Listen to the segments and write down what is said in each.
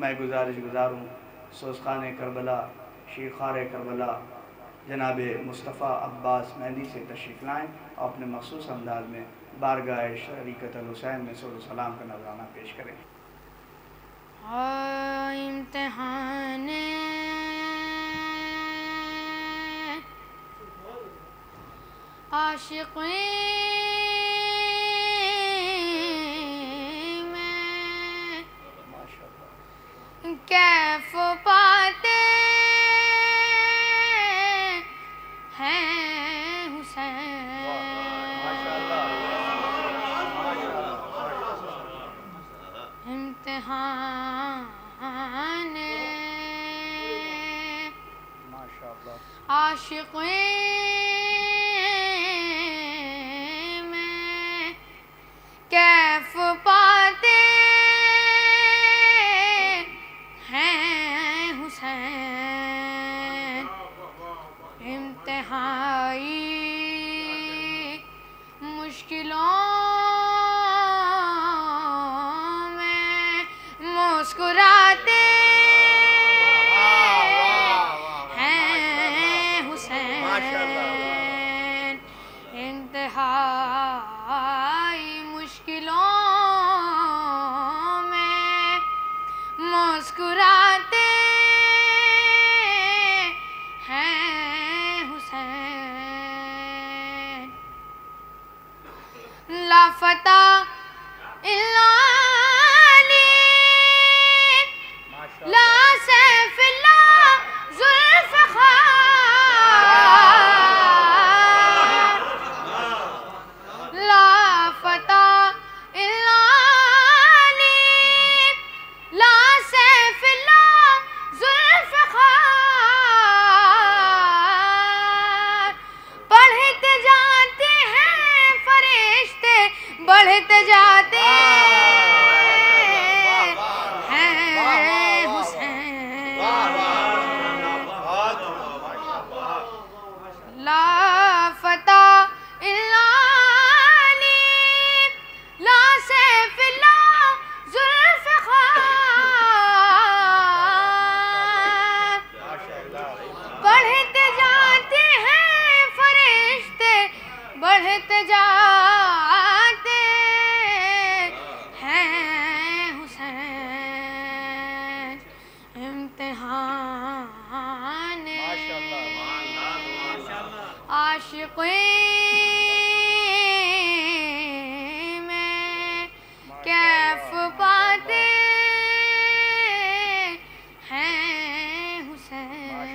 मैं गुजारिश गुजारूँ सोज़खाने Karbala Shekhar Karbala जनाब मुस्तफ़ा अब्बास मेहंदी से तशरीफ़ लाएँ और अपने मखसूस अंदाज में बारगाह शरीकत हुसैन में सलाम का नजराना पेश करें। इम्तिहान आशिक़ी में कैफ़ पाते हैं हुसैन इम्तिहान आशिक़ी इंतहाई मुश्किलों में मुस्कुराते हैं हुसैन। लापता इल्ला ला सैफिल्ला ज़ुल्फ़िकार, लापता इल्ला ला सैफिल्ला ज़ुल्फ़िकार। बढ़ते जाते हैं फरिश्ते, बढ़ते जाते लापता इल्ला ला सैफिल्ला ज़ुल्फ़िकार। बढ़ते जाते हैं फरिश्ते, बढ़ते जाते हैं हुसैन। इम्तिहान आशिक़ी में कैफ़ पाते हैं हुसैन।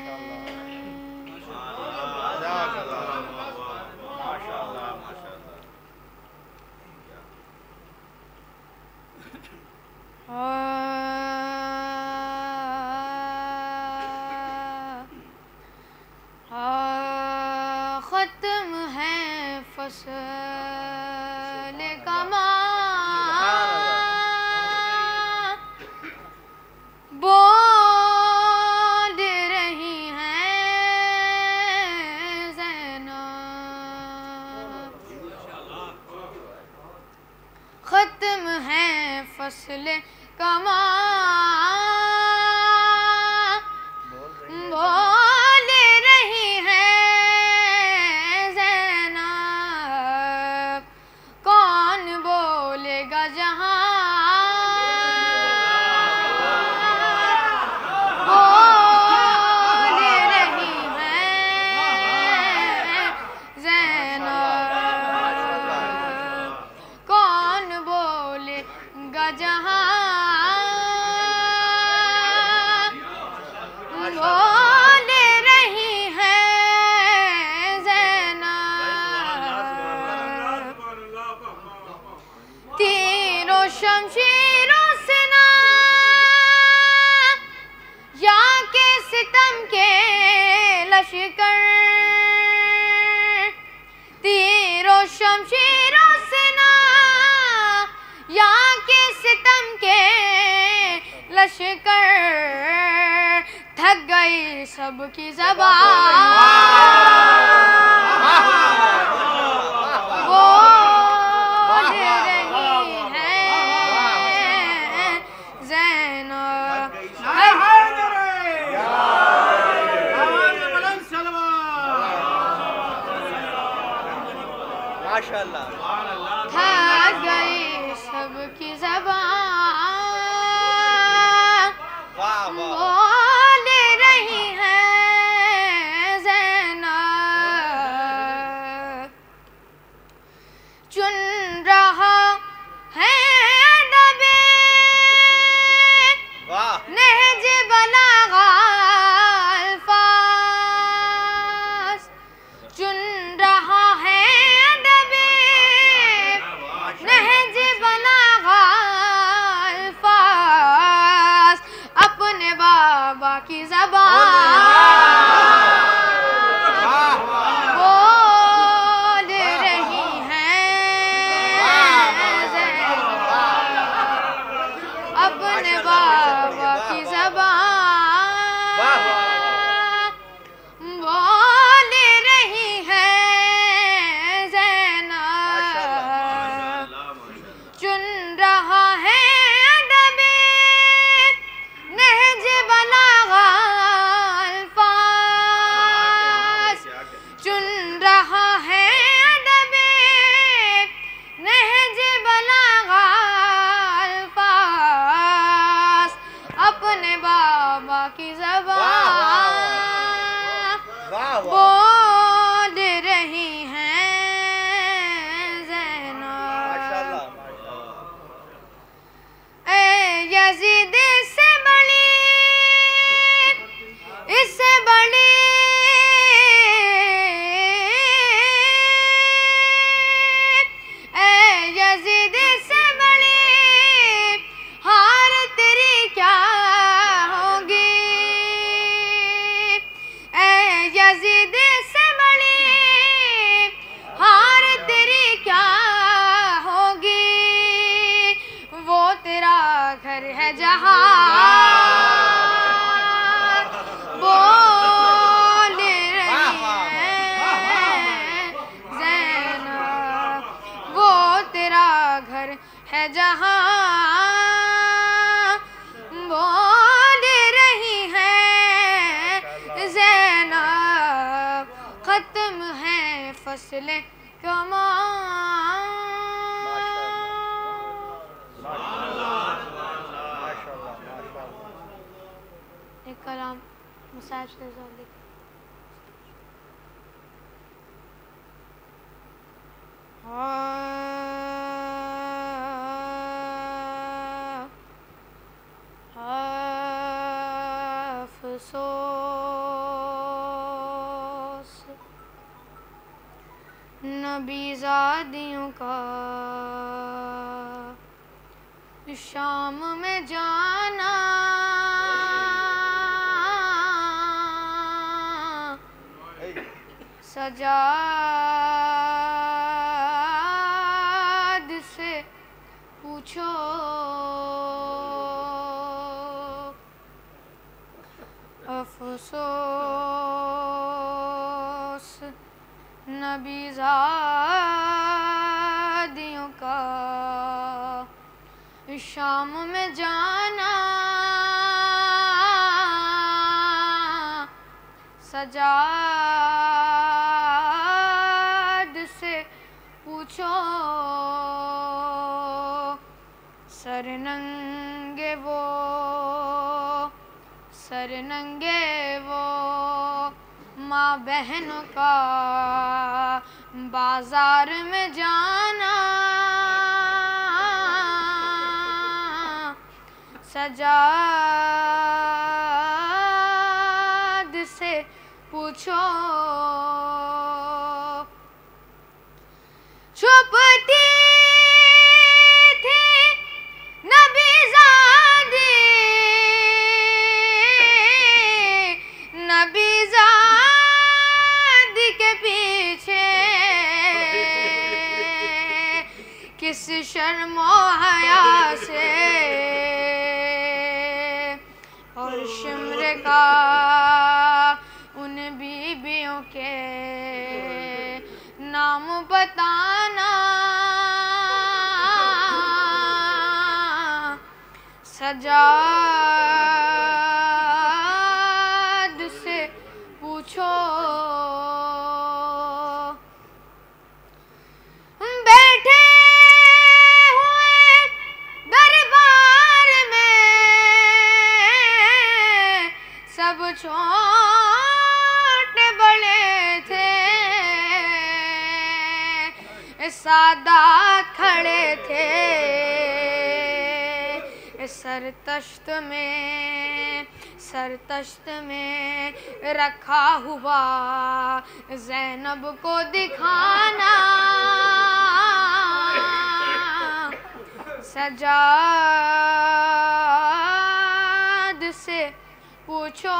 ख़त्म है फ़स्ल कमां, बोल रही हैं ज़ैनब। ख़त्म है फ़स्ल कमां, बोल रही हैं ज़ैनब। कौन बोलेगा जहाँ बोल रही हैं ज़ैनब। कौन बोलेगा जहाँ बोल रही हैं ज़ैनब। तीरों शमशीरों से ना या के सितम के लश्कर, तीरों शमशीरों से ना या के सितम के लश्कर। थक गई सबकी ज़बान, बोल रही हैं ज़ैनब। माशाअल्लाह। थक गई सबकी ज़बान, बोल रही हैं ज़ैनब। चुन रहा है अदबे नहज बलागा अल्फाज़। चुन रहा है अदबे नहज बलागा है जहाँ बोल रही है ज़ैनब, खत्म है फसलें कमां। एक कलाम मुसाहिब से ज़ोर अफ़सोस नबीज़ादियों का शाम में जाना, सजाद से पूछो अफ़सोस नबीज़ादियों का शाम में जाना, सजाद से पूछो सरनंगे वो माँ बहनों का बाजार में जाना, सजाद से पूछो छुपती थी नबीज़ादी, नबीज़ादी के पीछे किस शर्मो हया से, और शिम्र का उन बीबियों के नाम बताना, सजाद से पूछो बैठे हुए दरबार में सब छोटे बड़े थे, सादात खड़े थे, सरतश्त में रखा हुआ ज़ैनब को दिखाना, सजाद से पूछो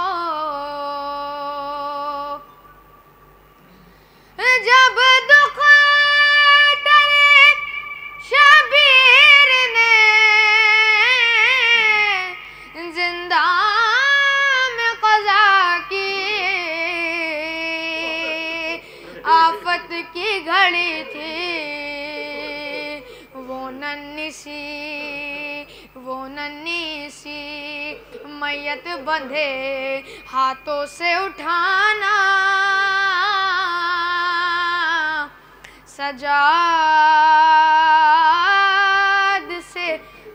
जब दुख टले शबीर ने जिंदा में क़ज़ा की, आफत की घड़ी थी वो नन्ही सी मैयत बंधे हाथों से उठाना, सजाद से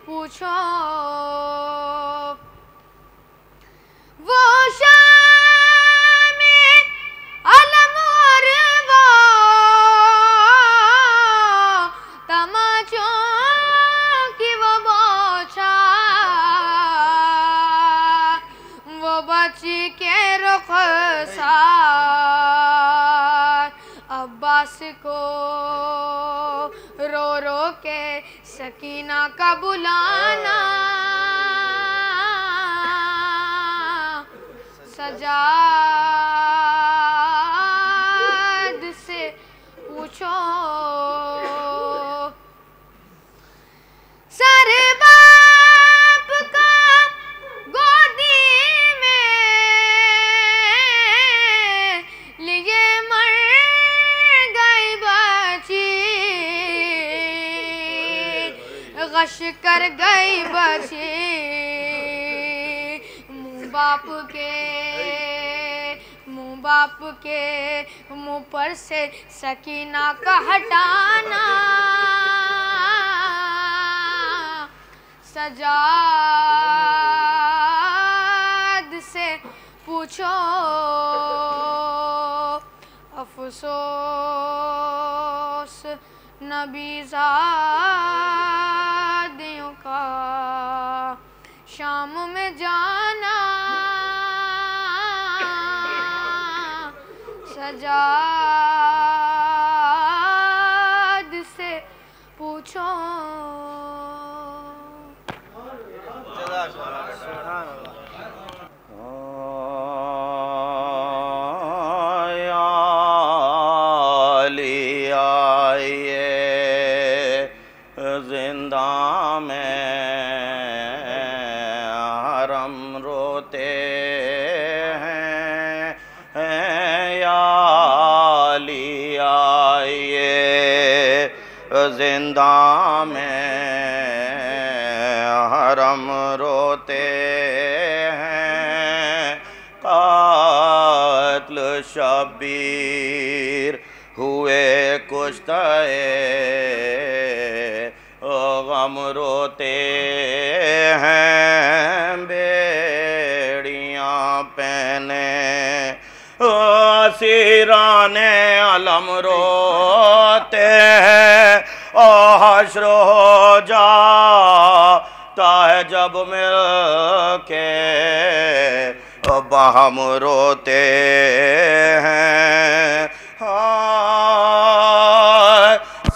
पूछो वो शाम अलम और वो तमाचों की वो बौछार, वो बच्ची के रुखसार अब्बास को रो रो के सकीना का बुलाना, सजाद से पूछो सर बाप का गोदी में लिए मर गई बच्ची, लश्कर गई बची मुँह बाप के मुँह पर से सकीना का हटाना। सजाद से पूछो अफसोस नबीज़ादियों का शाम में जाना। सजाद से पूछो। जिंदा में हरम रोते हैं या अली आइए। जिंदा में हरम रोते हैं। कात्ल शब्बीर हुए कुश्ते गम रोते हैं। बेड़ियाँ पहने असीराने अलम रोते हैं। और हश्र हो जाता है जब मिल के बहम रोते हैं।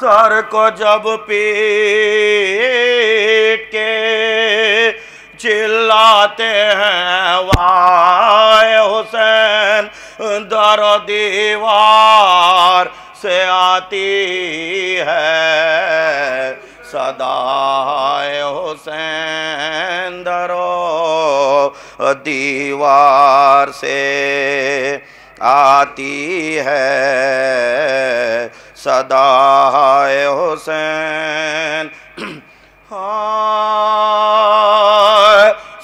सर को जब पीट के चिल्लाते हैं वाए हुसैन, दर दीवार से आती है सदाए हुसैन। दरो दीवार से आती है सदाए हुसैन।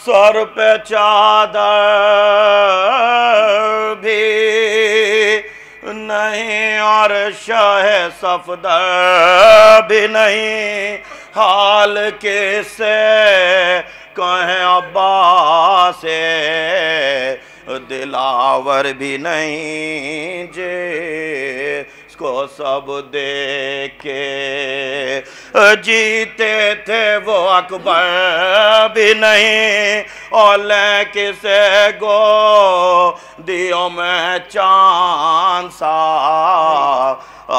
सर पे चादर भी नहीं और शाह सफदर भी नहीं। हाल कैसे कहें अब्बास से दिलावर भी नहीं। जे को सब देखे जीते थे वो अकबर भी नहीं। और किसे गो दियो में चांद सा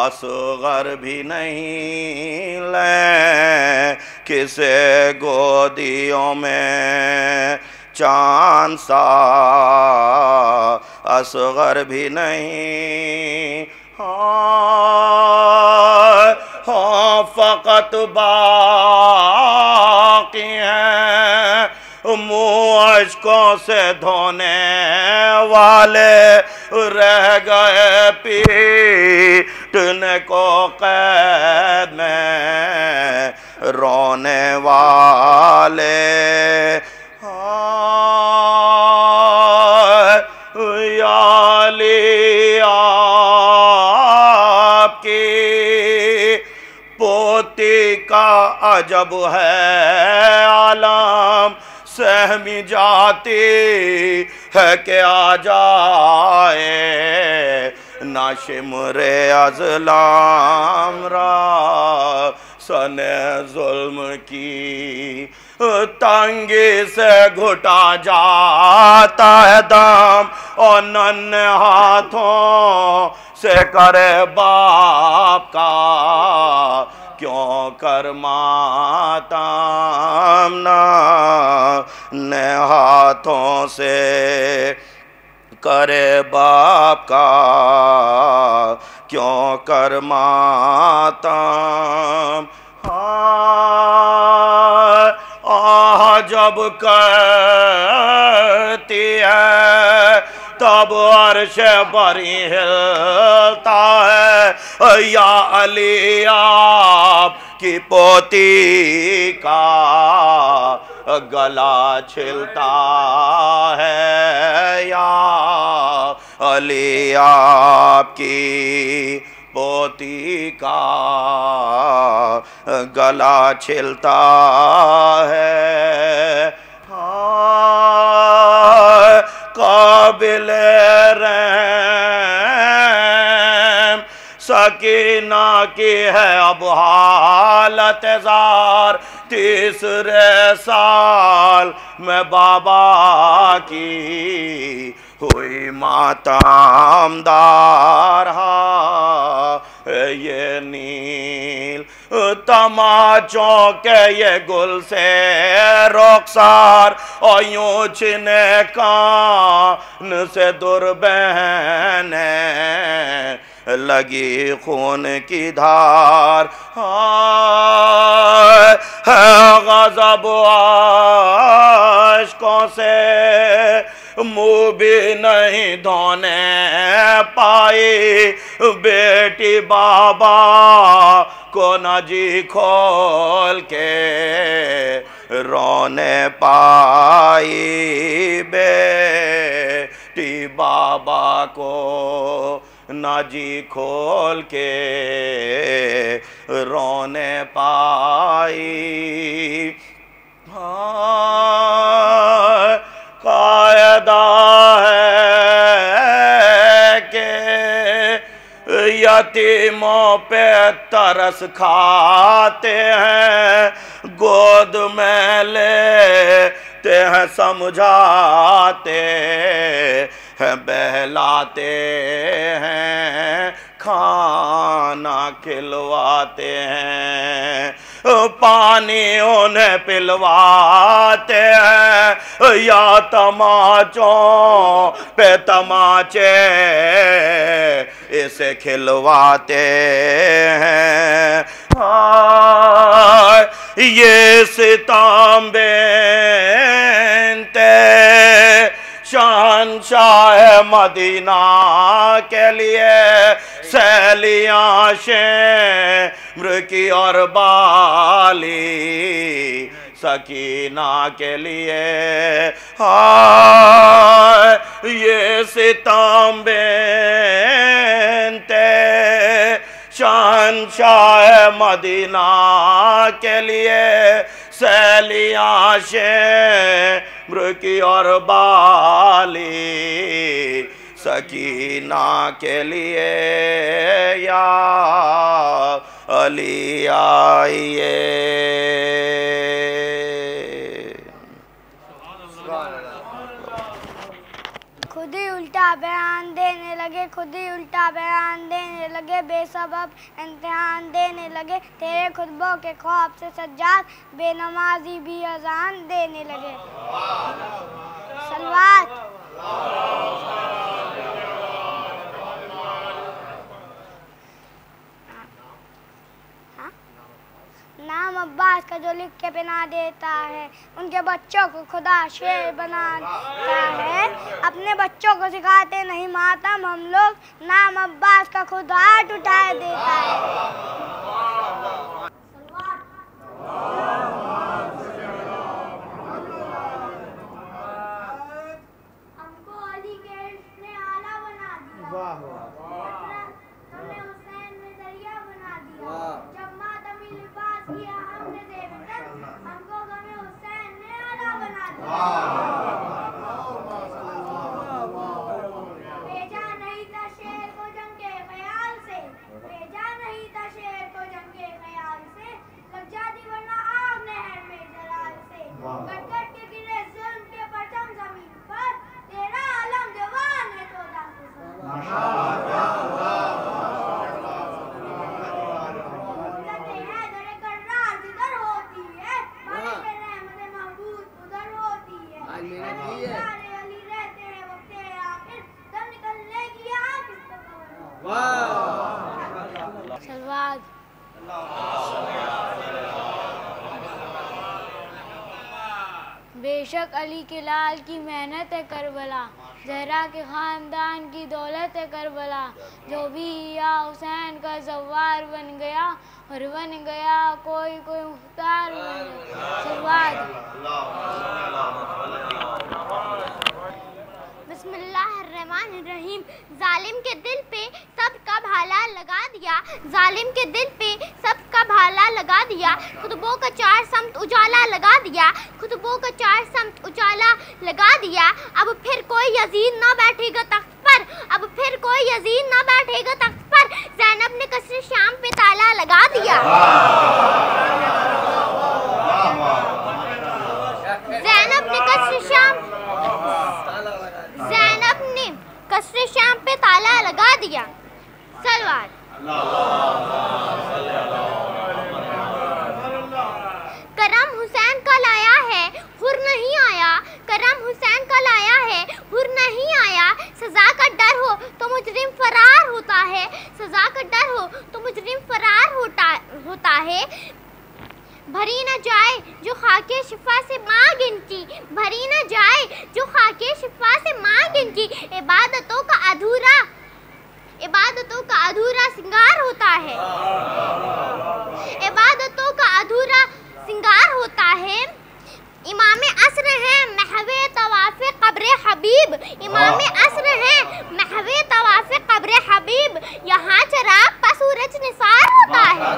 असगर भी नहीं। ले किसे गोदियों में चांद सा असगर भी नहीं। हाँ फकत बाकी हैं मुँह अश्कों से धोने वाले। रह गए पीटने को कैद में रोने वाले। पोती का अजब है आलम, सहमी जाती है कि आ जाए ना शिमरे अज़लाम रा सने जुल्म की तंगी से घुटा जाता है दाम। और नन्हे हाथों से करे बाप का क्यों कर मातम। ने हाथों से करे बाप का क्यों कर मातम। जब करती है तब अर्श बरी हिलता है या अली आप की पोती का गला छिलता है या अली आपकी पोती का गला छिलता है। हाँ काबिल रहम सकीना की है अब हालत ज़ार, तीसरे साल में बाबा की हुई मातमदार। ये नील तमाचों के ये गुल से रुखसार और यूं छिने कान से दुर्बहन लगी खून की धार। है गज़ब आशिकों से मुँह भी नहीं धोने पाई, बेटी बाबा को न जी खोल के रोने पाई, बेटी बाबा को ना जी खोल के रोने पाई। हाँ कायदा है कि यतीमों पे तरस खाते हैं, गोद में लेते हैं, समझाते हैं, बहलाते हैं, खाना खिलवाते हैं, पानी उन्हें पिलवाते हैं या तमाचों पे तमाचे इसे खिलवाते हैं। ये सितम बेनते शहंशाह मदीना के लिए सैलियाँ शेम्र की और बाली सकीना के लिए। हाय ये सितम बेनते शहंशाह मदीना के लिए सैलियाँ शेम्र की और बाली सकीना के लिए या अली आइए। खुद ही उल्टा बयान देने लगे, खुद ही उल्टा बयान देने लगे, बेसबब इम्तिहान देने लगे, तेरे खुतबों के ख्वाब से सज्जाद बेनमाजी भी अजान देने लगे। सलवात। नाम अब्बास का जो लिख के बना देता है, उनके बच्चों को खुदा शेर बनाता है। अपने बच्चों को सिखाते नहीं मातम हम लोग, नाम अब्बास का खुद हाथ उठा देता है। हमको अली के इश्क ने आला बना दिया, हमने हुसैन में दरिया बना दिया, जब मातमी लिबास किया हमने देवतन, हमको गमे हुसैन ने आला बना दिया। भेजा नहीं था शेर को जंग के ख्याल से, भेजा नहीं था शेर को जंग के ख्याल से, लग जाती वरना आग नहर में जलाल से, कट कट के गिरे जुल्म के परचम जमीन पर, तेरा आलम जवान है तो सलवात। बेशक अली के लाल की मेहनत है करबला, जहरा के ख़ानदान की दौलत है करबला, जो भी या हुसैन का ज़व्वार बन गया और बन गया कोई कोई मुख्तार बन गया। सलवात। बिस्मिल्लाहिर्रहमानिर्रहीम। जालिम के दिल पे सबका भाला लगा दिया, जालिम के दिल पे सबका भाला लगा दिया, खुतबों का चार समत उजाला लगा दिया, खुतबों का चार समत उजाला लगा दिया। अब फिर कोई यजीद ना बैठेगा तख्त पर, अब फिर कोई यजीद ना बैठेगा तख्त पर, ज़ैनब ने कसर शाम पे ताला लगा दिया। ज़ैनब ने कसर शाम पे ताला लगा दिया। सलवात। करम हुसैन का लाया है हुर नहीं आया, करम हुसैन का लाया है हुर नहीं आया। सजा का डर हो तो मुजरिम फरार होता है, सजा का डर हो तो मुजरिम फरार होता है। भरी न जाए जो खाके शिफा से मांग इनकी, भरी न जाए जो खाके शिफा से मांग इनकी। इबादतों का अधूरा सिंगार होता है, इबादतों का अधूरा सिंगार होता है। इमामे असर है महवे तवाफ़े क़ब्र हबीब, इमामे असर है महवे तवाफ़े क़ब्र हबीब। यहाँ चराग पर सूरज निसार होता है,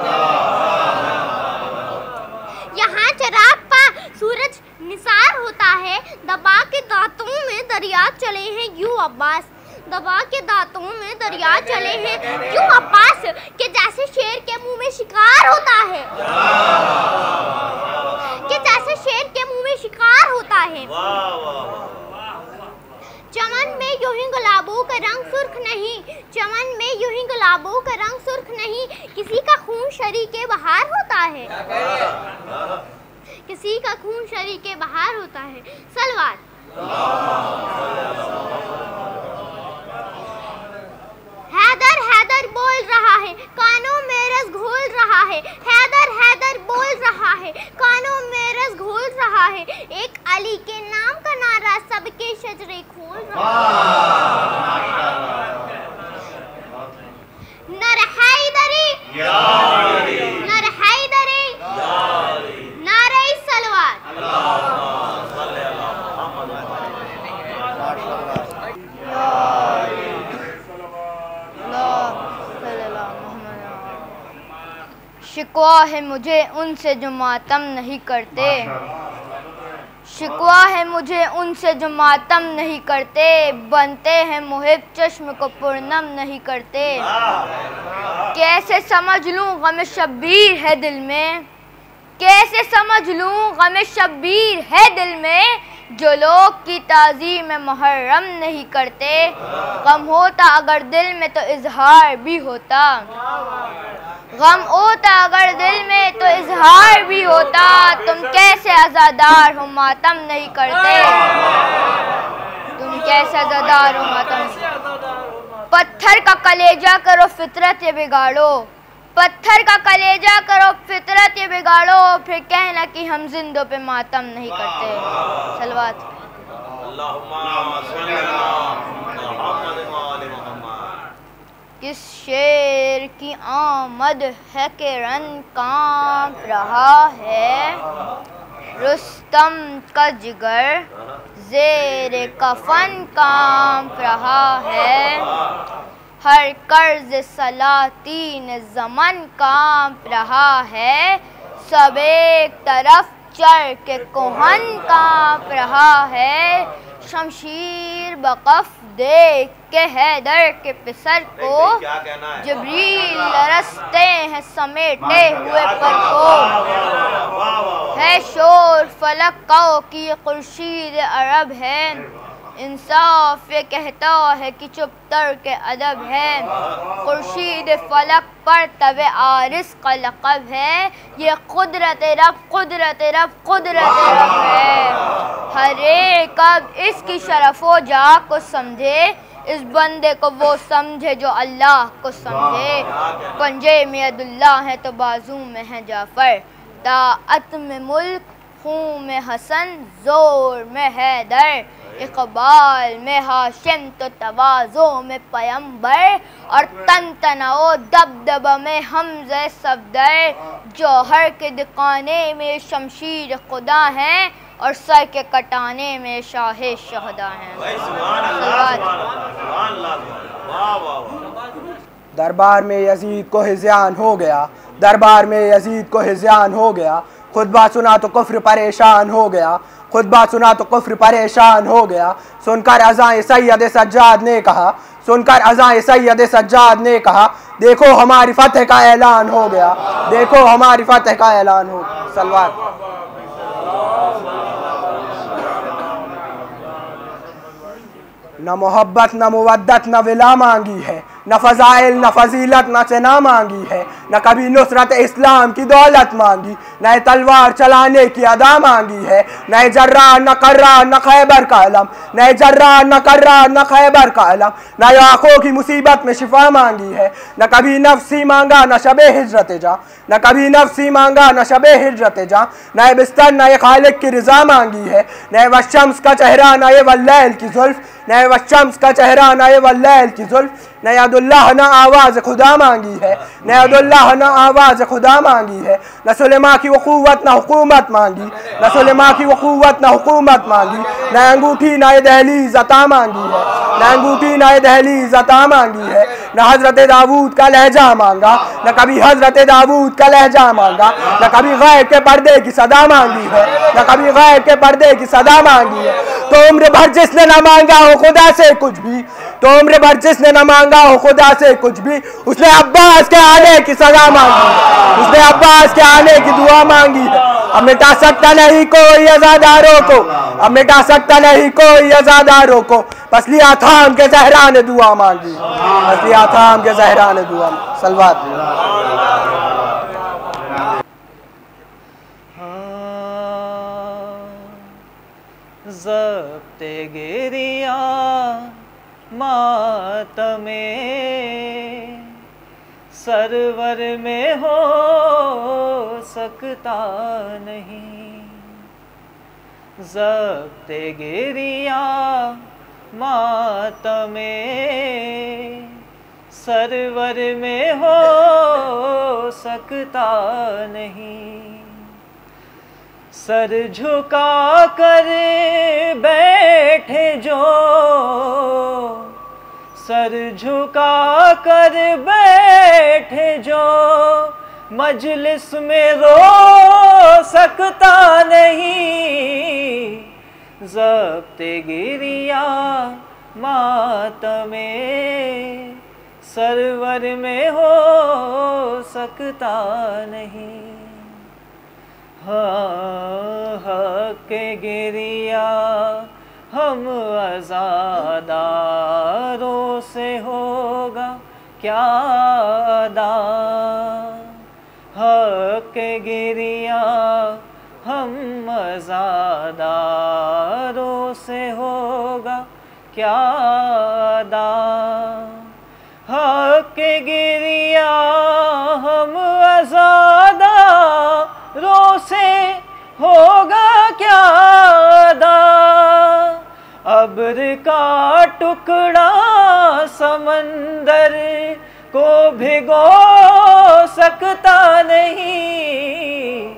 यहाँ चराग पर सूरज निसार होता है। दबा के दांतों में दरिया चले हैं यूं अब्बास, दबा के दांतों में दरिया चले हैं यूं अब्बास, के जैसे शेर के मुंह में शिकार होता है, के जैसे शेर के मुंह में शिकार होता है। चमन में यूं ही गुलाबों का रंग सुर्ख नहीं, चमन में यूं ही गुलाबों का रंग सुर्ख नहीं। किसी का खून शरीके बहार होता है, किसी का खून शरीके बहार होता है। सलवात। हैदर हैदर बोल रहा है कानों में रस घोल रहा है, हैदर हैदर बोल रहा है कानों में रस घोल रहा है। एक अली के नाम का नारा सबके शजरे खोल रहा है। नर हैदरी नर हैदरी नारे सलवात। शिकवा है मुझे उनसे जो मातम नहीं करते, शिकवा है मुझे उनसे जो मातम नहीं करते। बनते हैं मुहिब चश्म को पूर्णम नहीं करते। कैसे समझ लूँ गम शब्बीर है दिल में, कैसे समझ लूँ गम शब्बीर है दिल में। जो लोग की ताज़ीम में मुहर्रम नहीं करते। गम होता अगर दिल में तो इजहार भी होता, गम होता अगर दिल में तो इजहार भी होता। तुम कैसे आज़ादार हो मातम नहीं करते, तुम कैसे आज़ादार हो मातम। पत्थर का कलेजा करो फितरत ये बिगाड़ो, पत्थर का कलेजा करो फितरत ये बिगाड़ो। फिर कहना कि हम जिंदों पे मातम नहीं करते। सलवात। किस शेर की आमद है कि रन कांप रहा है। रुस्तम का जिगर ज़ेरे कफन कांप रहा है। हर कर्ज सलातीन ज़मन कांप रहा है। सब एक तरफ चढ़ के कोहन कांप रहा है। शमशीर बकफ देख के हैदर के पिसर को जबरील लरसते हैं समेटे हुए पर को। है शोर फलक का कि ये खुर्शीद अरब है। इंसाफ ये कहता है कि चुप तर के अदब है। खुर्शीद फलक पर तबे आरिस का लक़ब है। ये कुदरत रब कुदरत रब कुदरत रब है। हर एक अब इसकी शरफ़ो जा को समझे। इस बंदे को वो समझे जो अल्लाह को समझे। पंजे में अब्दुल्लाह है तो बाजू में है जाफ़र। ताअत में मुल्क खून में हसन जोर में हैदर। इकबाल में हाशिम तो तवाज़ो में पैगंबर, और तन तनाओ दबदबा में हमज़े सफदर। जौहर के दिखाने में शमशीर खुदा हैं, और सर के कटाने में शाहे शहदा हैं। दरबार में यजीद को हिज़्यान हो गया, दरबार में यजीद को हिज़्यान हो गया। खुतबा सुना तो कुफ्र परेशान हो गया, खुतबा सुना तो कुफ्र परेशान हो गया। सुनकर अज़ाएं सैयद सज्जाद ने कहा, सुनकर अज़ाएं सैयद सज्जाद ने कहा, देखो हमारी फतह का ऐलान हो गया, देखो हमारी फतह का ऐलान हो गया। सलवात। न मोहब्बत न मुवद्दत न विला मांगी है, न फ़ज़ाइल न फजीलत न चना मांगी है, न कभी नुसरत इस्लाम की दौलत मांगी, न तलवार चलाने की अदा मांगी है, न जर्रार न कर्रार न खैबर का अलम, न जर्रार न कर्रार न खैबर का अलम, न आँखों की मुसीबत में शिफा मांगी है, न कभी नफ्सी मांगा न शबे हिजरत जा, न कभी नफ्सी मांगा न शबे हिजरत जा, न बिस्तर न खालिक की रज़ा मांगी है, न वशम्स का चेहरा न ये वल्लैल की जुल्फ़, न वशम्स का चेहरा न ये वल्लैल की जुल्फ़, न यादुल्लाह न आवाज़ खुदा मांगी है, न यादुल्लाह न आवाज़ खुदा मांगी है, न सुलेमा की वक़ुव्वत न हुकूमत मांगी, न सुलेमा की वक़ुव्वत न हुकूमत मांगी, न अंगूठी न ये दहलीज़ अता मांगी है, न अंगूठी न ये दहलीज़ अता मांगी है, न हज़रत दाऊद का लहजा मांगा, न कभी हज़रत दाऊद का लहजा मांगा, न कभी गैब के पर्दे की सदा मांगी है, न कभी गैब के पर्दे की सदा मांगी है। तो उम्र भर जिसने न मांगा हो खुदा से कुछ भी, तो उम्र भर जिसने न मांगा हो खुदा से कुछ भी, उसने अब्बास के आने की सजा मांगी, उसने अब्बास के आने की दुआ मांगी है। अब मिटा सकता नहीं कोई अज़ादारों को, अब मिटा सकता नहीं कोई अज़ादारों को, बस लिया थाम के ज़हरा ने दुआ मांगी, बस लिया थाम के ज़हरा ने दुआ मांगी। सलवात। ज़ब्ते गिरिया मातमे सरवर में हो सकता नहीं, ज़ब्ते गिरिया मातमे सरवर में हो सकता नहीं। सर झुका कर बैठे जो, सर झुका कर बैठे जो, मजलिस में रो सकता नहीं। ज़ब्ते गिरिया मातमे सरवर में हो सकता नहीं। हाँ के गिरिया हम अज़ादारों से होगा क्या अदा, हक गिरिया हम अज़ादारों से होगा क्या अदा, हक गिरिया हम अज़ादारों से होगा क्या अदा। अब्र का टुकड़ा समंदर को भिगो सकता नहीं।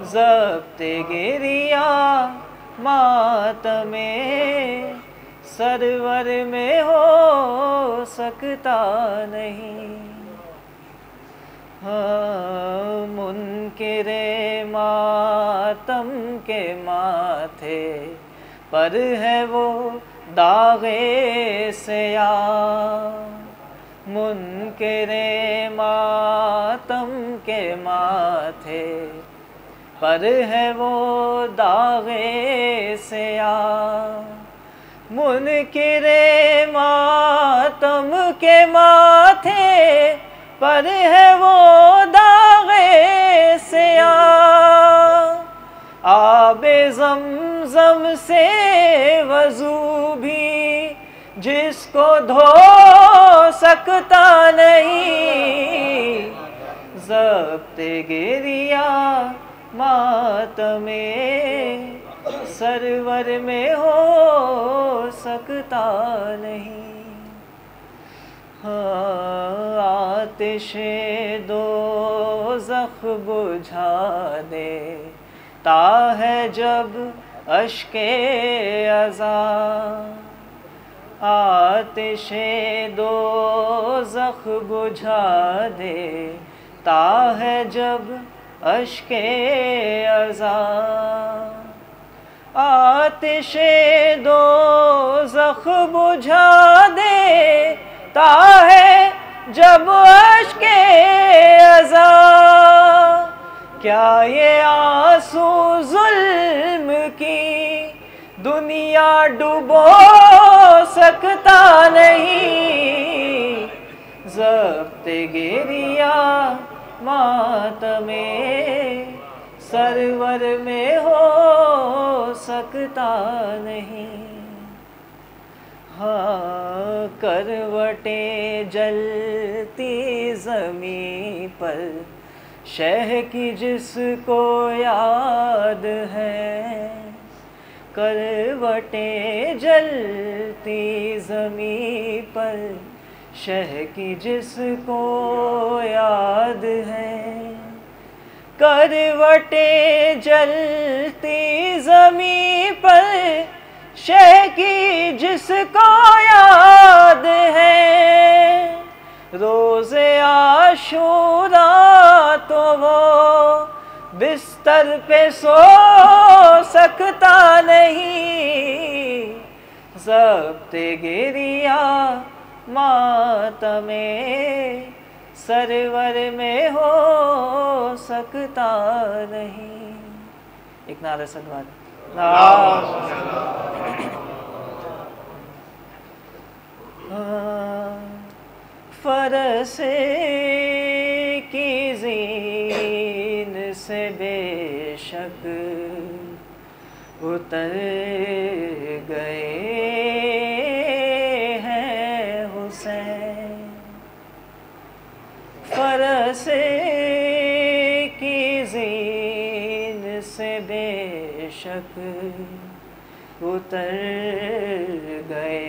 ज़ब्ते गिरिया मातमे सरवर में हो सकता नहीं। हाँ मुनकिरे मातम के माथे पर है वो दागे सया, मुनकिरे मातम के माथे पर है वो दागे सया, मुनकिरे मातम के माथे पर है वो दागे सया। आबे ज़मज़म से वज़ू भी जिसको धो सकता नहीं। ज़ब्ते गिरिया मातमे सरवर में हो सकता नहीं। हाँ, आतिशे दोज़ख बुझा देता है जब अश्के अज़ा। आतिशे दोज़ख बुझा देता है जब अश्के अज़ा। आतिशे दोज़ख बुझा देता है जब अश्के अज़ा। क्या ये आंसू जुल्म की दुनिया डुबो सकता नहीं। ज़ब्ते गिरिया मातमे सरवर में हो सकता नहीं। हाँ, करवटें जलती ज़मीं पर शह की जिसको याद है। करवटें जलती ज़मीं पर शह की जिसको याद है। करवटें जलती ज़मीं पर शह की जिसको याद है। रोज़े आशूरा तो वो बिस्तर पे सो सकता नहीं। ज़ब्ते गिरिया मातमे सरवर में हो सकता नहीं। एक नारा सलवात। फरसे की ज़ीन से बेशक उतर गए हैं हुसैन। फरसे की ज़ीन से बेशक उतर गए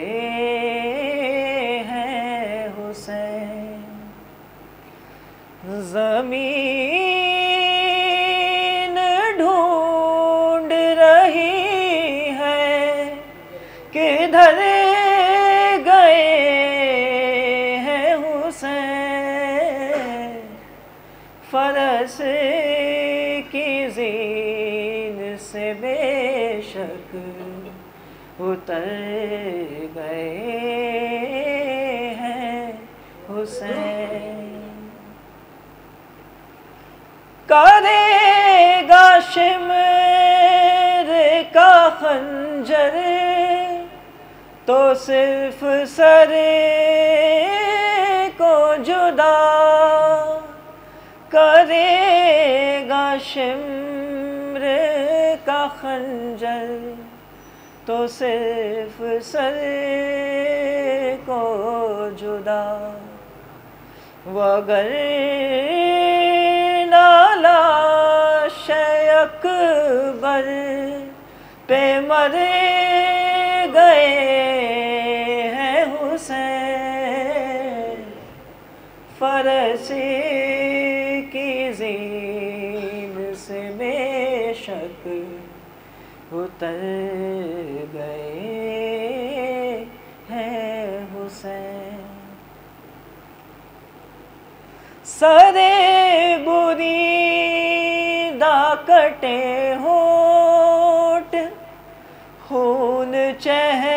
हैं हुसैन। ज़मीन ढूंढ रही है किधर गए हैं हुसैन। फरस की ज़ीन से बेशक उतर गए हैं हुसैन। करेगा शिमर का खंजर तो सिर्फ सर को जुदा। करेगा शिमर का खंजर तो सिर्फ सर को जुदा। वगर लाश अकबर पे मर गए हैं हुसैन। फरसी की ज़ीन से बेशक उतर गए हैं हुसैन। सरे बुरीदा कटे होठ खून चेहरे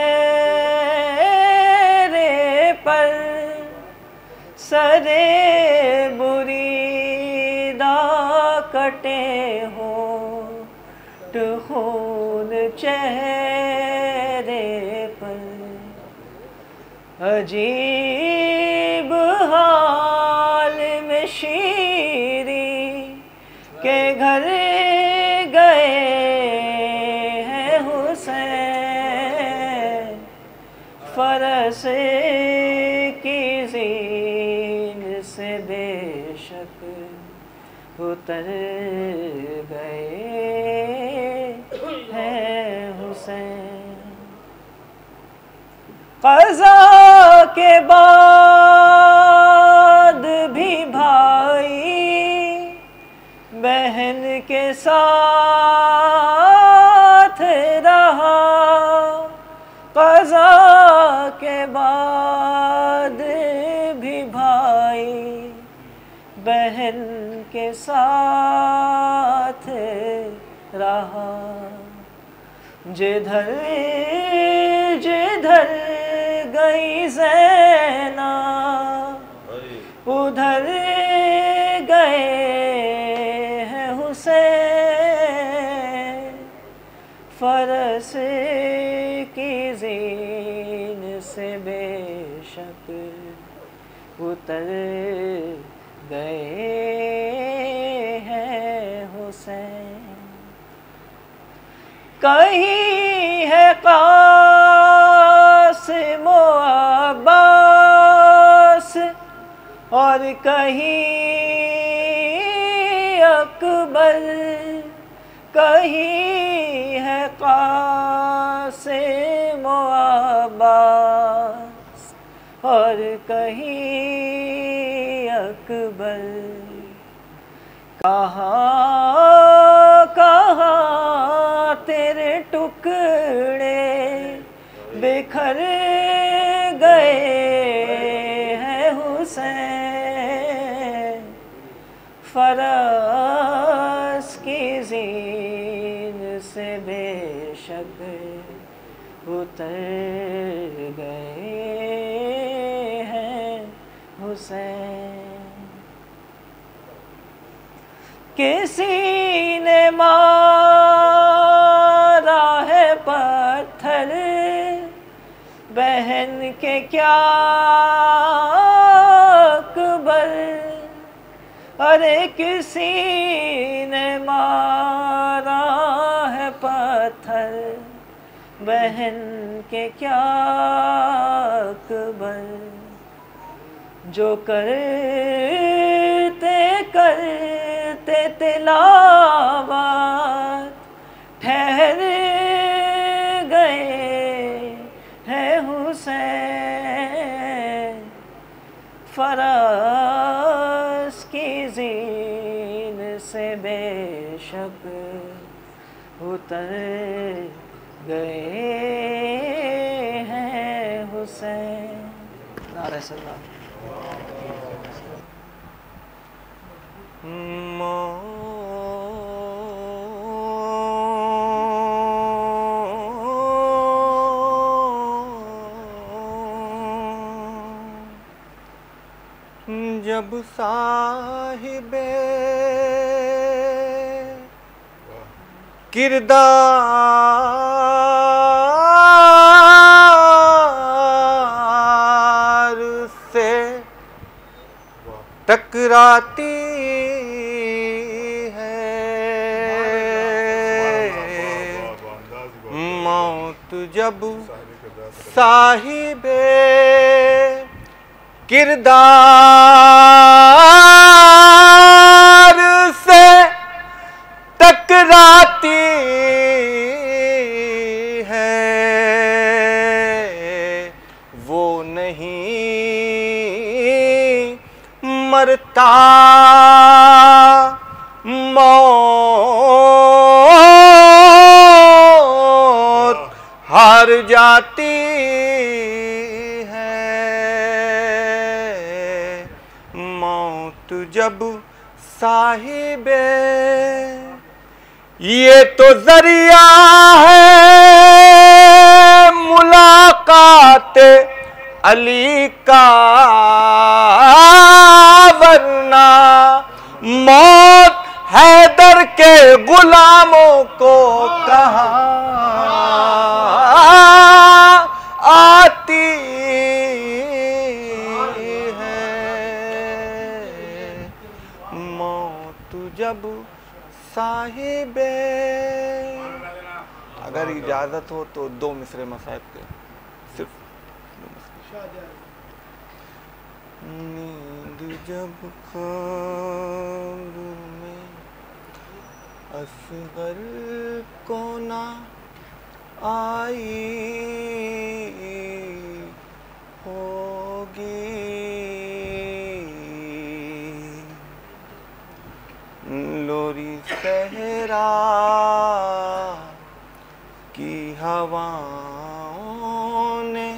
पर। सरे बुरीदा कटे होठ खून चेहरे पर। अजीब हाल में शीरी के घर गए हैं हुसैन। फरस की ज़ीन से बेशक उतर गए हैं हुसैन। क़ज़ा के बाद भी भाई बहन के साथ रहा, क़ज़ा के बाद भी भाई बहन के साथ रहा। जिधर जिधर गई ज़ैनब उधर गए हैं हुसैन। फरस की ज़ीन से बेशक उतर गए हैं हुसैन। कहीं है क़ासिम अब्बास और कहीं अकबर, कहीं है क़ासिम अब्बास और कहीं अकबर। कहाँ कहाँ तेरे टुकड़े बिखर गए हैं हुसैन। फरस की ज़ीन से बेशक उतर गए हैं हुसैन। किसी ने मारा है पत्थर बहन के क्या अकबर, अरे किसी ने मारा है पत्थर बहन के क्या अकबर। जो करते करते तिलावत ठहर गए हैं हुसैन। फरस की ज़ीन से बेशक उतर गए हैं हुसैन। नारे सल्लल्लाहु जब साहिबे किरदार से टकराती है मौत, जब साहिबे किरदार से टकराती है, वो नहीं मरता मौत हार जाती जब साहिबे। ये तो जरिया है मुलाकात अली का, वरना मौत हैदर के गुलामों को कहाँ आती जब साहिबे। अगर इजाजत हो तो 2 मिसरे मसाइब के, सिर्फ 2 मिसरे। नींद जब ख्वाब में असगर को ना आई होगी। लोरी सहरा की हवाओं ने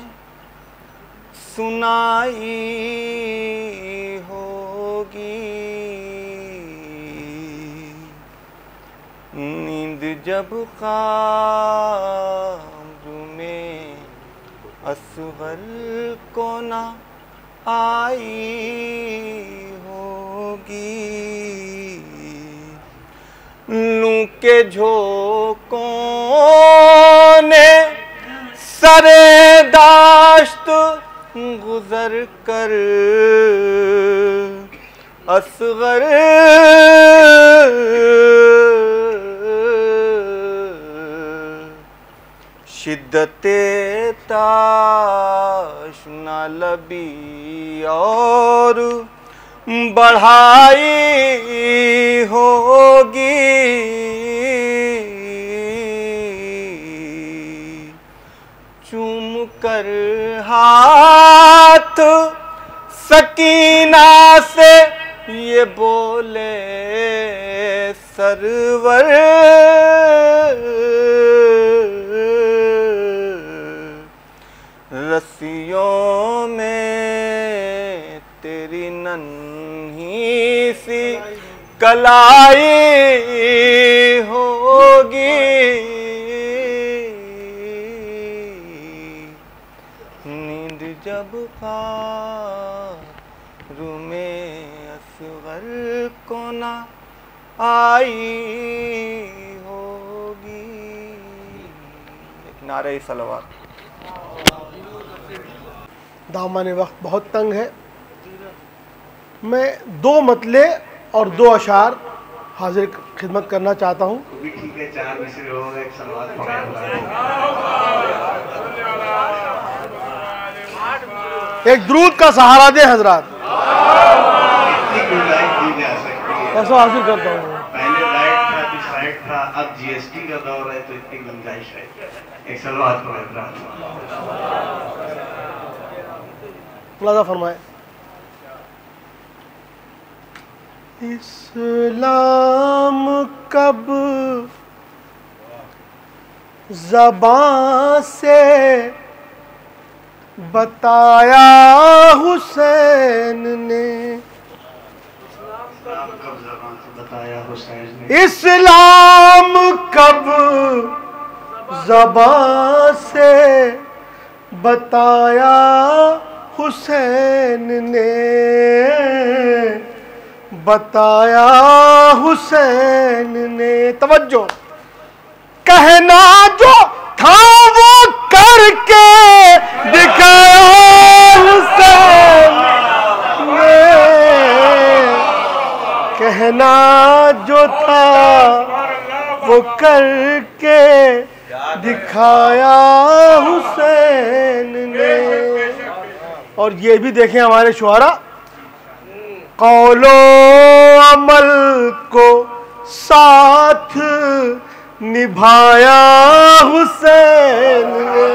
सुनाई होगी। नींद जब ख्वाब में असगर को ना आई होगी। लू के झोंकों ने सरे दाश्त गुजर कर असगर शिद्दते ताशना लबी और बढ़ाई होगी। चूम कर हाथ सकीना से ये बोले सरवर रस्सियों में तेरी नन्ही सी कलाई होगी। नींद जब ख्वाब में असगर को ना आई होगी। एक नारे सलवात। दामन वक्त बहुत तंग है। मैं 2 मतले और 2 अशार हाजिर खिदमत करना चाहता हूँ। भी ठीक है, 4 मिसरे हो गए, एक सलवात पढ़ा। एक दुरूद का सहारा दे हजरात। कैसा हासिल करता हूँ। पहले लाइट था, अभी साइड था, अब जीएसटी का दौर है तो इतनी गुंजाइश है। एक सलवात पढ़ा। मुलाजा फरमाए। इस्लाम कब ज़बां से बताया हुसैन ने। बताया हुसैन ने। इस्लाम कब ज़बां से बताया हुसैन ने। बताया हुसैन ने। तवज्जो। कहना जो था वो करके दिखाया हुसैन ने। कहना जो था वो करके दिखाया हुसैन ने। और ये भी देखें हमारे शुआरा, कौलो अमल को साथ निभाया हुसैन ने।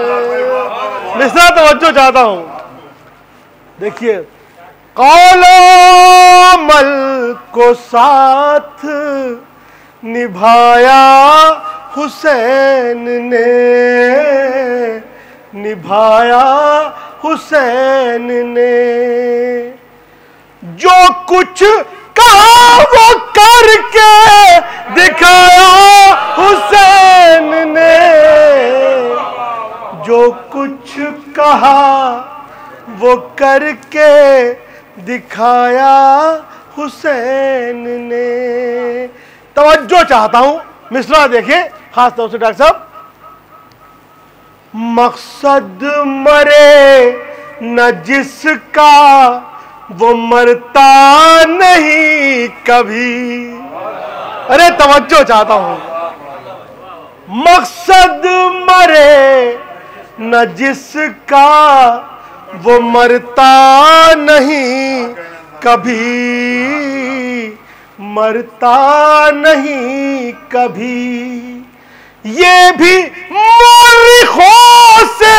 मिसरा तवज्जो चाहता हूं। देखिए, कौलो अमल को साथ निभाया हुसैन ने। निभाया हुसैन ने। जो कुछ कहा वो करके दिखाया हुसैन ने। जो कुछ कहा वो करके दिखाया हुसैन ने। तवज्जो चाहता हूं। मिसरा देखें खास तौर से डॉक्टर साहब। मकसद मरे न जिसका वो मरता नहीं कभी। अरे तवज्जो चाहता हूं। मकसद मरे न जिसका वो मरता नहीं कभी। मरता नहीं कभी। ये भी मौरिखों से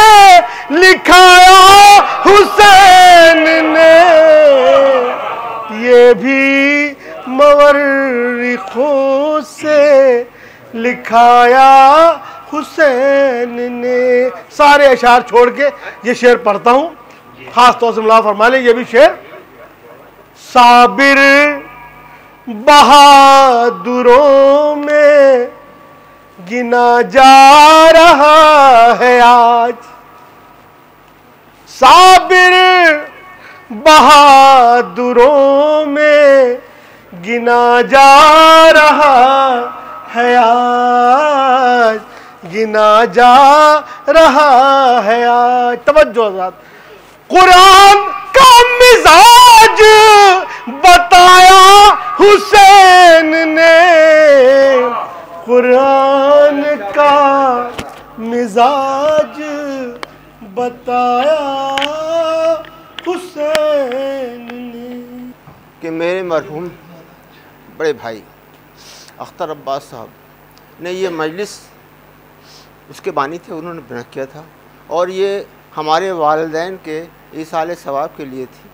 लिखाया हुसैन ने, ये भी मौरिखों से लिखाया हुसैन ने। सारे अशार छोड़ के ये शेर पढ़ता हूं, खास तौर से मुला फरमा लें ये भी शेर। साबिर बहादुरों में गिना जा रहा है आज, साबिर बहादुरों में गिना जा रहा है आज, गिना जा रहा है आज। तवज्जो ज़ात, कुरान का मिजाज बताया हुसैन ने, कुरान का मिजाज बताया हुसैन ने। कि मेरे मरहूम बड़े भाई अख्तर अब्बास साहब ने ये मजलिस, उसके बानी थे, उन्होंने बना किया था और ये हमारे वालिदैन के ईसाले सवाब के लिए थी।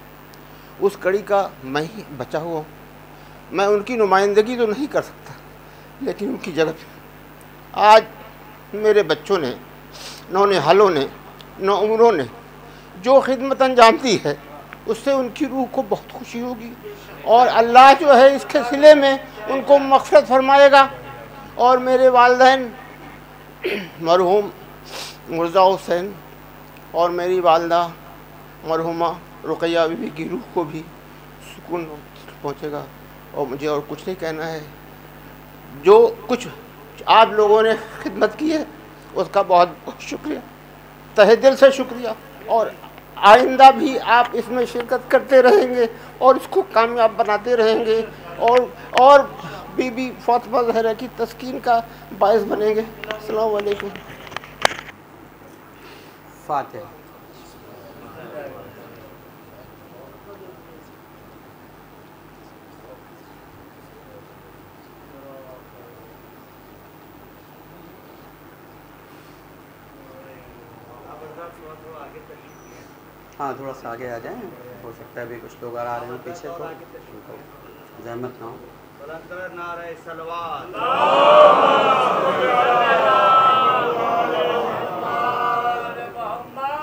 उस कड़ी का मैं ही बचा हुआ हूँ। मैं उनकी नुमाइंदगी तो नहीं कर सकता, लेकिन उनकी जगह आज मेरे बच्चों ने, नौनिहालों ने, नौउम्रों ने जो खिदमत अंजाम दी है, उससे उनकी रूह को बहुत खुशी होगी और अल्लाह जो है इसके सिले में उनको मग़फ़िरत फरमाएगा। और मेरे वालिदैन मरहूम मिर्ज़ा हुसैन और मेरी वालदा मरहुमा रुक़ैया बीबी की रूह को भी सुकून पहुँचेगा। और मुझे और कुछ नहीं कहना है। जो कुछ आप लोगों ने खिदमत की है उसका बहुत बहुत शुक्रिया, तहे दिल से शुक्रिया। और आइंदा भी आप इसमें शिरकत करते रहेंगे और इसको कामयाब बनाते रहेंगे और बीबी फातिमा ज़हरा की तस्कीन का बायस बनेंगे। अस्सलामु अलैकुम। फातिहा। हाँ, थोड़ा सा आगे आ जाएं, हो सकता है अभी कुछ लोग आ रहे हैं पीछे, तो उनको जहमत ना हो।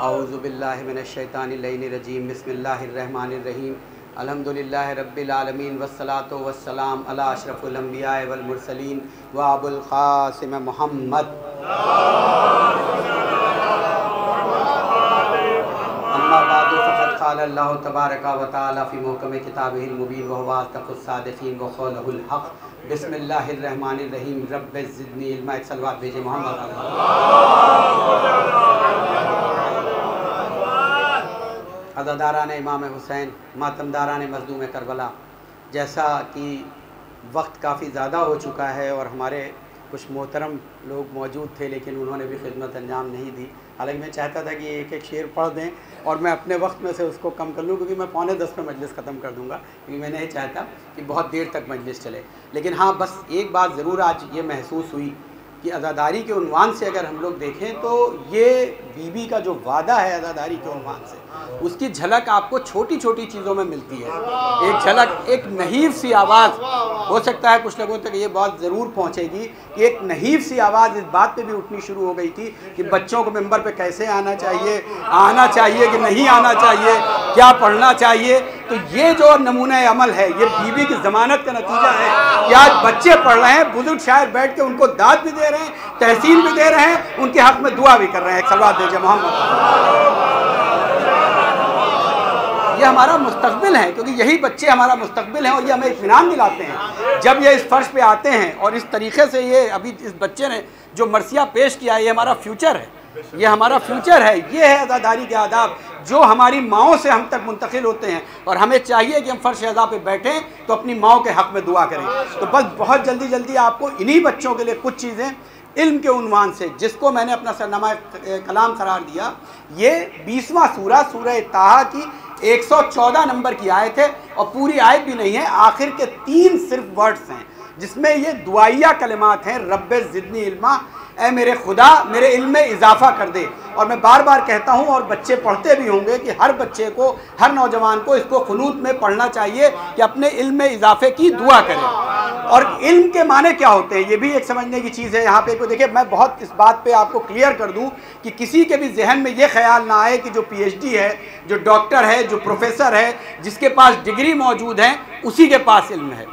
औज़ु बिल्लाहि मिनश शैतानिर रजीम, बिस्मिल्लाहिर रहमानिर रहीम, अल्हम्दुलिल्लाहि रब्बिल आलमीन, वस्सलातु वस्सलाम अला अशरफुल अंबिया वल मुरसलीन व अबुल क़ासिम मुहम्मद। अम्मा बादु फ़क़द क़ाल अल्लाहु तबारक व तआला फ़ी मुहकम किताबिहिल मुबीन व हुवा असदक़ुस सादिक़ीन व क़ौलुहुल हक़। बिस्मिल्लाहिर रहमानिर रहीम, रब्बि ज़िदनी इल्मा। एक सलवात भेजे मोहम्मद। अज़ादारान इमाम हुसैन, मातमदारान मज़लूम करबला, जैसा कि वक्त काफ़ी ज़्यादा हो चुका है और हमारे कुछ मोहतरम लोग मौजूद थे लेकिन उन्होंने भी खिदमत अंजाम नहीं दी। हालांकि मैं चाहता था कि एक एक शेर पढ़ दें और मैं अपने वक्त में से उसको कम कर लूँ, क्योंकि मैं 9:45 पे मजलिस ख़त्म कर दूँगा, क्योंकि मैं नहीं चाहता कि बहुत देर तक मजलिस चले। लेकिन हाँ, बस एक बात ज़रूर आज ये महसूस हुई कि अज़ादारी के उन्वान से अगर हम लोग देखें तो ये बीबी का जो वादा है अज़ादारी के उन्वान से, उसकी झलक आपको छोटी छोटी चीज़ों में मिलती है। एक झलक, एक नहीफ सी आवाज़, हो सकता है कुछ लोगों तक ये बात ज़रूर पहुँचेगी कि एक नहीफ सी आवाज़ इस बात पे भी उठनी शुरू हो गई थी कि बच्चों को मेंबर पे कैसे आना चाहिए कि नहीं आना चाहिए, क्या पढ़ना चाहिए। तो ये जो नमूना अमल है, ये बीबी की ज़मानत का नतीजा है कि आज बच्चे पढ़ रहे हैं, बुजुर्ग शायर बैठ के उनको दाद भी दे रहे हैं, तहसीन भी दे रहे हैं, उनके हक़ में दुआ भी कर रहे हैं। एक सलवात दीजिए मोहम्मद। ये हमारा मुस्तक़बिल है, क्योंकि यही बच्चे हमारा मुस्तक़बिल हैं और ये हमें इत्मीनान दिलाते हैं जब ये इस फर्श पे आते हैं। और इस तरीक़े से ये अभी इस बच्चे ने जो मरसिया पेश किया है, ये हमारा फ्यूचर है, ये हमारा फ्यूचर है। ये है अज़ादारी के आदाब जो हमारी माओं से हम तक मुंतकिल होते हैं और हमें चाहिए कि हम फ़र्श अज़ा पे बैठें तो अपनी माओं के हक़ में दुआ करें। तो बस बहुत जल्दी जल्दी आपको इन्हीं बच्चों के लिए कुछ चीज़ें इल्म के उन्वान से, जिसको मैंने अपना सरनामा कलाम करार दिया, ये 20वां सूरा सूरह ताहा की 114 नंबर की आयत है और पूरी आयत भी नहीं है, आखिर के 3 सिर्फ वर्ड्स हैं जिसमें ये दुआइया कलिमात हैं, रब्बे ज़िदनी इल्मा, ऐ मेरे खुदा मेरे इल्म में इजाफा कर दे। और मैं बार बार कहता हूँ और बच्चे पढ़ते भी होंगे कि हर बच्चे को, हर नौजवान को इसको खुनूत में पढ़ना चाहिए कि अपने इल्म में इजाफे की दुआ करें। और इल्म के माने क्या होते हैं ये भी एक समझने की चीज़ है। यहाँ पे को देखिए, मैं बहुत इस बात पे आपको क्लियर कर दूँ कि किसी के भी जहन में ये ख्याल ना आए कि जो PhD है, जो डॉक्टर है, जो प्रोफेसर है, जिसके पास डिग्री मौजूद है, उसी के पास इल्म है।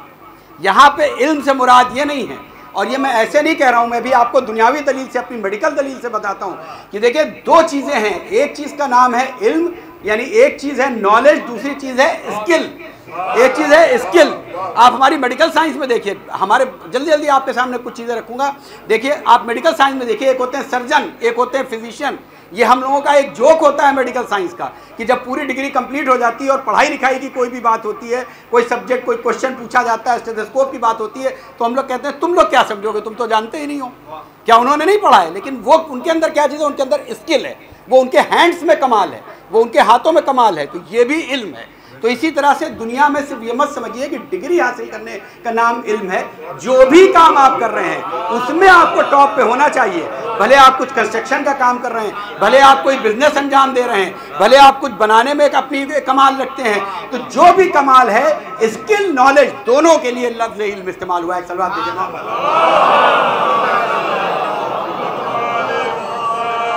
यहाँ पे इल्म से मुराद ये नहीं है। और ये मैं ऐसे नहीं कह रहा हूँ, मैं भी आपको दुनियावी दलील से, अपनी मेडिकल दलील से बताता हूँ कि देखिए दो चीज़ें हैं। एक चीज़ का नाम है इल्म, यानी एक चीज़ है नॉलेज, दूसरी चीज़ है स्किल। एक चीज़ है स्किल। आप हमारी मेडिकल साइंस में देखिए, हमारे जल्दी जल्दी आपके सामने कुछ चीज़ें रखूँगा। देखिए आप मेडिकल साइंस में देखिए, एक होते हैं सर्जन, एक होते हैं फिजिशियन। ये हम लोगों का एक जोक होता है मेडिकल साइंस का कि जब पूरी डिग्री कंप्लीट हो जाती है और पढ़ाई लिखाई की कोई भी बात होती है, कोई सब्जेक्ट, कोई क्वेश्चन पूछा जाता है, स्टेथोस्कोप की बात होती है, तो हम लोग कहते हैं तुम लोग क्या समझोगे, तुम तो जानते ही नहीं हो। क्या उन्होंने नहीं पढ़ा है, लेकिन वो उनके अंदर क्या चीज़ है, उनके अंदर स्किल है, वो उनके हैंड्स में कमाल है, वो उनके हाथों में कमाल है। तो ये भी इल्म है। तो इसी तरह से दुनिया में सिर्फ ये मत समझिए कि डिग्री हासिल करने का नाम इल्म है। जो भी काम आप कर रहे हैं उसमें आपको टॉप पे होना चाहिए। भले आप कुछ कंस्ट्रक्शन का काम कर रहे हैं, भले आप कोई बिजनेस अंजाम दे रहे हैं, भले आप कुछ बनाने में अपनी कमाल रखते हैं, तो जो भी कमाल है, स्किल नॉलेज दोनों के लिए लफ्ज़ इल्म इस्तेमाल हुआ है। सलवात दीजिए।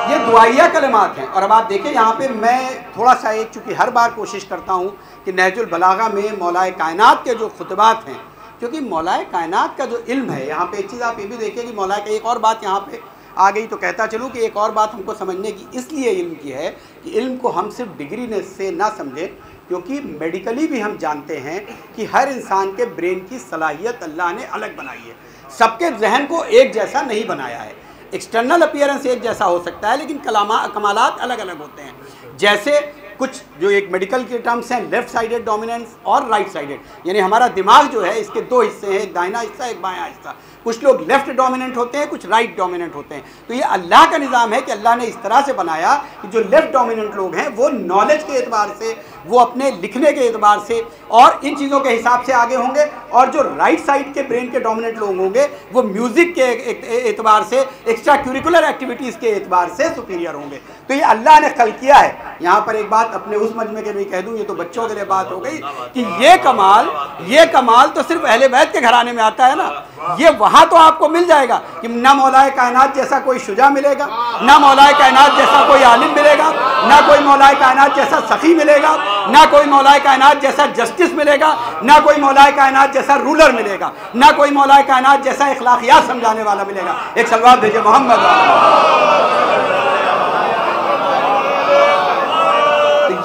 ये दुआइया कलमात हैं। और अब आप देखें यहाँ पे मैं थोड़ा सा एक, चूँकि हर बार कोशिश करता हूँ कि नहजुल बलागा में मौलाए कायनात के जो खुतबात हैं, क्योंकि मौलाए कायनात का जो इल्म है, यहाँ पे एक चीज़ आप ये भी देखिए कि मौलाए का एक और बात यहाँ पे आ गई, तो कहता चलूँ कि एक और बात हमको समझने की इसलिए इल्म की है कि इल्म को हम सिर्फ डिग्री से ना समझें, क्योंकि मेडिकली भी हम जानते हैं कि हर इंसान के ब्रेन की सलाहियत अल्लाह ने अलग बनाई है। सबके जहन को एक जैसा नहीं बनाया है। एक्सटर्नल अपीयरेंस एक जैसा हो सकता है, लेकिन कमालात अलग अलग होते हैं। जैसे कुछ जो एक मेडिकल के टर्म्स हैं, लेफ्ट साइडेड डोमिनेंस और राइट साइडेड, यानी हमारा दिमाग जो है इसके दो हिस्से हैं, एक दाहिना हिस्सा, एक बायां हिस्सा। कुछ लोग लेफ्ट डोमिनेंट होते हैं, कुछ राइट डोमिनेंट होते हैं। तो ये अल्लाह का निज़ाम है कि अल्लाह ने इस तरह से बनाया कि जो लेफ्ट डोमिनेंट लोग हैं वो नॉलेज के एतबार से, वो अपने लिखने के एतबार से और इन चीज़ों के हिसाब से आगे होंगे, और जो राइट साइड के ब्रेन के डोमिनेंट लोग होंगे वो म्यूज़िक के एतबार से, एक्स्ट्रा करिकुलर एक्टिविटीज़ के एतबार से सुपीरियर होंगे। तो ये अल्लाह ने खल किया है। यहाँ पर एक बात अपने उस मजमे के लिए कह दूँ, ये तो बच्चों के लिए बात हो गई कि ये कमाल तो सिर्फ अहले बैत के घराने में आता है ना। ये वहाँ तो आपको मिल जाएगा कि ना मौलाए कायनात जैसा कोई शुजा मिलेगा, ना मौलाए कायनात जैसा कोई आलिम मिलेगा, ना कोई मौलाए कायनात जैसा सखी मिलेगा, ना कोई मौलाए कायनात जैसा जस्टिस मिलेगा, ना कोई मौलाए कायनात जैसा रूलर मिलेगा, ना कोई मौलाए कायनात जैसा इखलाकियात समझाने वाला मिलेगा। एक सलवात भेजे मोहम्मद।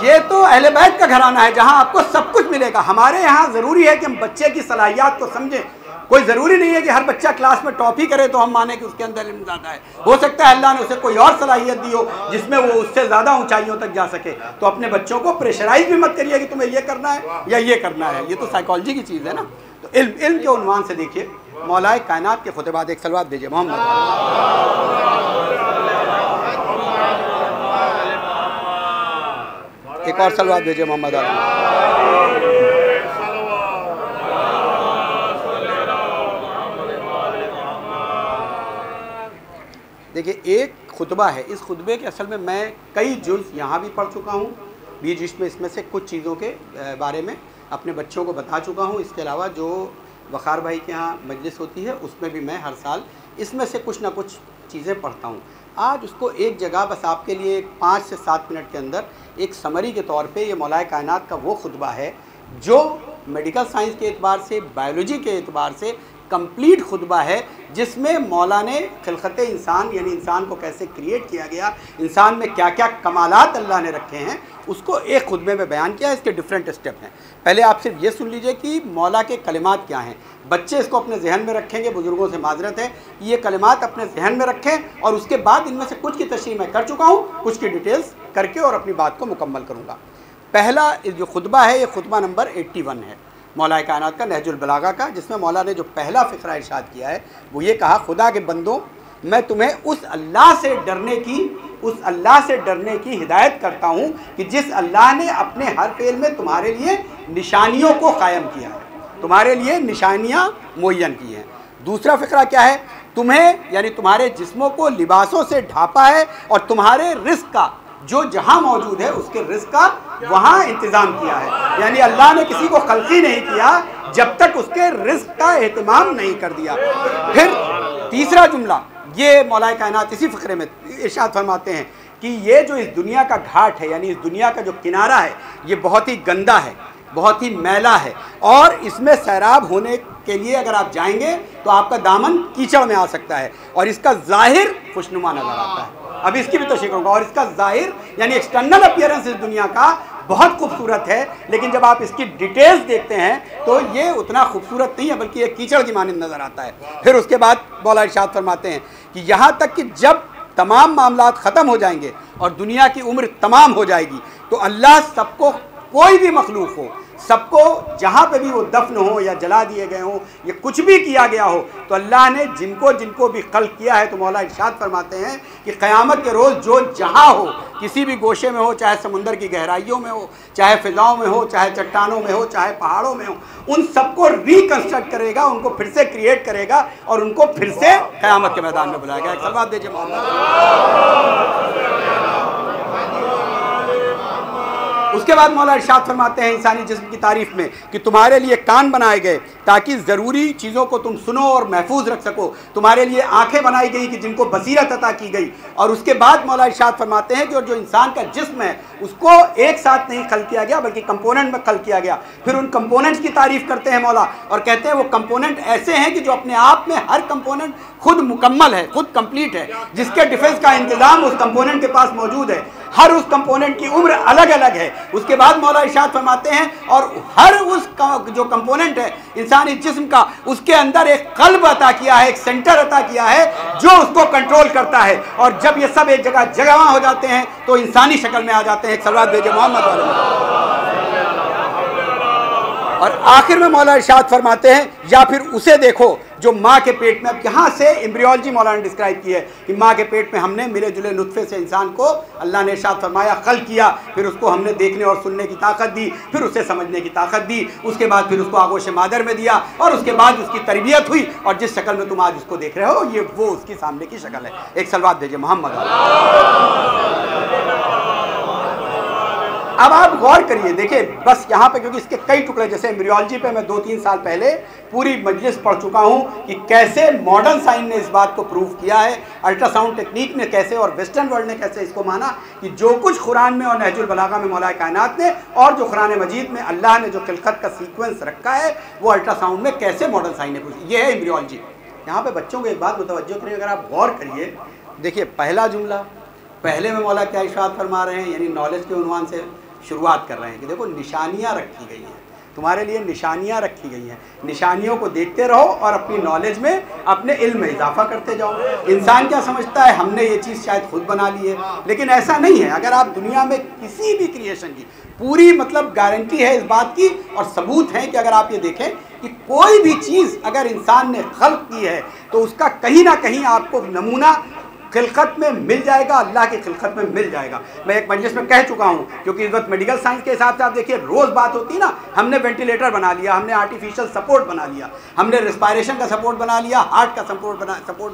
ये तो अहले बैत का घराना है जहाँ आपको सब कुछ मिलेगा। हमारे यहाँ ज़रूरी है कि हम बच्चे की सलाहियत को समझें। कोई ज़रूरी नहीं है कि हर बच्चा क्लास में टॉप ही करे तो हम माने कि उसके अंदर इल्म ज़्यादा है। हो सकता है अल्लाह ने उसे कोई और सलाहियत दी हो जिसमें वो उससे ज़्यादा ऊंचाइयों तक जा सके। तो अपने बच्चों को प्रेशराइज भी मत करिए कि तुम्हें ये करना है या ये करना है। ये तो साइकोलॉजी की चीज़ है ना। तो इल्म के उन्वान से देखिए मौलाए कायनात के खुतबात। एक सलवात दीजिए मोहम्मद। एक और सलवात भेजे मोहम्मद। देखिए एक खुतबा है, इस खुतबे के असल में मैं कई जुज़ यहाँ भी पढ़ चुका हूँ बीच इसमें, इसमें से कुछ चीज़ों के बारे में अपने बच्चों को बता चुका हूँ। इसके अलावा जो वक़ार भाई के यहाँ मजलिस होती है उसमें भी मैं हर साल इसमें से कुछ ना कुछ चीज़ें पढ़ता हूँ। आज उसको एक जगह बस आपके लिए 5 से 7 मिनट के अंदर एक समरी के तौर पे ये मौलाए कायनात का वो खुतबा है जो मेडिकल साइंस के एतबार से, बायोलॉजी के एतबार से कंप्लीट खुतबा है, जिसमें मौला ने खिलकत इंसान यानी इंसान को कैसे क्रिएट किया गया, इंसान में क्या क्या कमालात अल्लाह ने रखे हैं, उसको एक खुतबे में बयान किया। इसके डिफरेंट स्टेप हैं। पहले आप सिर्फ ये सुन लीजिए कि मौला के कलिमात क्या हैं। बच्चे इसको अपने जहन में रखेंगे, बुज़ुर्गों से माजरत है, ये कलिमात अपने जहन में रखें और उसके बाद इनमें से कुछ की तशरीह मैं कर चुका हूँ, कुछ की डिटेल्स करके और अपनी बात को मुकम्मल करूँगा। पहला जो खुतबा है ये खुतबा नंबर 81 है मौलाए कायनात का, नहजुल बलागा का, जिसमें मौला ने जो पहला फ़िक्रा इरशाद किया है वो ये कहा, खुदा के बंदों मैं तुम्हें उस अल्लाह से डरने की हिदायत करता हूँ कि जिस अल्लाह ने अपने हर फेल में तुम्हारे लिए निशानियों को कायम किया है, तुम्हारे लिए निशानियाँ मुअय्यन की हैं। दूसरा फ़िक्रा क्या है, तुम्हें यानी तुम्हारे जिस्मों को लिबासों से ढापा है और तुम्हारे रिस्क का जो जहां मौजूद है उसके रिस्क का वहां इंतजाम किया है। यानी अल्लाह ने किसी को खल्की नहीं किया जब तक उसके रिस्क का एहतमाम नहीं कर दिया। फिर तीसरा जुमला ये मौलाए कायनात इसी फ़क़रे में इरशाद फरमाते हैं कि ये जो इस दुनिया का घाट है यानी इस दुनिया का जो किनारा है ये बहुत ही गंदा है, बहुत ही मैला है और इसमें सैराब होने के लिए अगर आप जाएंगे तो आपका दामन कीचड़ में आ सकता है और इसका ज़ाहिर खुशनुमा नज़र आता है। अब इसकी भी तशरीह करूँगा। और इसका ज़ाहिर यानी एक्सटर्नल अपीयरेंस इस दुनिया का बहुत खूबसूरत है, लेकिन जब आप इसकी डिटेल्स देखते हैं तो ये उतना खूबसूरत नहीं है बल्कि एक कीचड़ की मानंद नज़र आता है। फिर उसके बाद मौला इरशाद फरमाते हैं कि यहाँ तक कि जब तमाम मामलात ख़त्म हो जाएंगे और दुनिया की उम्र तमाम हो जाएगी तो अल्लाह सबको, कोई भी मखलूक हो, सबको जहाँ पे भी वो दफन हो या जला दिए गए हों या कुछ भी किया गया हो तो अल्लाह ने जिनको जिनको भी खल्क किया है तो मौला इरशाद फरमाते हैं कि क़यामत के रोज़ जो जहाँ हो, किसी भी गोशे में हो, चाहे समुंदर की गहराइयों में हो, चाहे फ़िज़ाओं में हो, चाहे चट्टानों में हो, चाहे पहाड़ों में हो, उन सबको रिकन्स्ट्रक्ट करेगा, उनको फिर से क्रिएट करेगा और उनको फिर से क़यामत के मैदान में बुलाएगा। एक सलवात दीजिए मोहम्मद। उसके बाद मौला इरशाद फरमाते हैं इंसानी जिस्म की तारीफ़ में कि तुम्हारे लिए कान बनाए गए ताकि ज़रूरी चीज़ों को तुम सुनो और महफूज रख सको, तुम्हारे लिए आंखें बनाई गई कि जिनको बसीरत अता की गई। और उसके बाद मौला इरशाद फरमाते हैं कि और जो इंसान का जिस्म है उसको एक साथ नहीं खल किया गया बल्कि कंपोनेंट में खल किया गया। फिर उन कंपोनेंट्स की तारीफ़ करते हैं मौला और कहते हैं वो कंपोनेंट ऐसे हैं कि जो अपने आप में हर कंपोनेंट खुद मुकम्मल है, खुद कंप्लीट है, जिसके डिफेंस का इंतज़ाम उस कंपोनेंट के पास मौजूद है। हर उस कंपोनेंट की उम्र अलग अलग है। उसके बाद मौला इरशाद फरमाते हैं और हर उस जो कंपोनेंट है इंसानी जिस्म का उसके अंदर एक कल्ब अता किया है, एक सेंटर अता किया है जो उसको कंट्रोल करता है। और जब ये सब एक जगह जगह हो जाते हैं तो इंसानी शक्ल में आ जाते हैं। एक सलवात भेजे मोहम्मद वाले। और आखिर में मौला इरशाद फरमाते हैं या फिर उसे देखो जो माँ के पेट में, अब यहाँ से एम्ब्रियोलॉजी मौला ने डिस्क्राइब की है कि माँ के पेट में हमने मिले जुले नुत्फे से इंसान को अल्लाह ने इरशाद फरमाया खल किया, फिर उसको हमने देखने और सुनने की ताकत दी, फिर उसे समझने की ताकत दी, उसके बाद फिर उसको आगोश मादर में दिया और उसके बाद उसकी तरबियत हुई और जिस शक्ल में तुम आज उसको देख रहे हो ये वो उसकी सामने की शक्ल है। एक सलवात भेजिए मोहम्मद। अब आप गौर करिए, देखिए बस यहाँ पे क्योंकि इसके कई टुकड़े, जैसे एम्ब्रियोलॉजी पे मैं 2-3 साल पहले पूरी मजलिस पढ़ चुका हूँ कि कैसे मॉडर्न साइंस ने इस बात को प्रूव किया है, अल्ट्रासाउंड टेक्निक ने कैसे और वेस्टर्न वर्ल्ड ने कैसे इसको माना कि जो कुछ कुरान में और नहजुल बलागा में मौला कायनात ने और जो कुरान मजीद में अल्लाह ने जो खिलकत का सीक्वेंस रखा है वो अल्ट्रासाउंड में कैसे मॉडर्न साइंस ने प्रूव। ये है एम्ब्रियोलॉजी। यहाँ पर बच्चों को एक बात मुतवज्जो करिए, अगर आप गौर करिए, देखिए पहला जुमला, पहले में मौला क्या इरशाद फरमा रहे हैं, यानी नॉलेज के उन्वान से शुरुआत कर रहे हैं कि देखो निशानियाँ रखी गई हैं, तुम्हारे लिए निशानियाँ रखी गई हैं, निशानियों को देखते रहो और अपनी नॉलेज में, अपने इल्म में इजाफा करते जाओ। इंसान क्या समझता है हमने ये चीज़ शायद खुद बना ली है, लेकिन ऐसा नहीं है। अगर आप दुनिया में किसी भी क्रिएशन की पूरी मतलब गारंटी है इस बात की और सबूत है कि अगर आप ये देखें कि कोई भी चीज़ अगर इंसान ने खल्क की है तो उसका कहीं ना कहीं आपको नमूना खिलकत में मिल जाएगा, अल्लाह की खिलकत में मिल जाएगा। मैं एक मजलिस में कह चुका हूँ, क्योंकि इस वक्त मेडिकल साइंस के हिसाब से आप देखिए रोज़ बात होती है ना, हमने वेंटिलेटर बना लिया, हमने आर्टिफिशियल सपोर्ट बना लिया, हमने रिस्पायरेशन का सपोर्ट बना लिया, हार्ट का सपोर्ट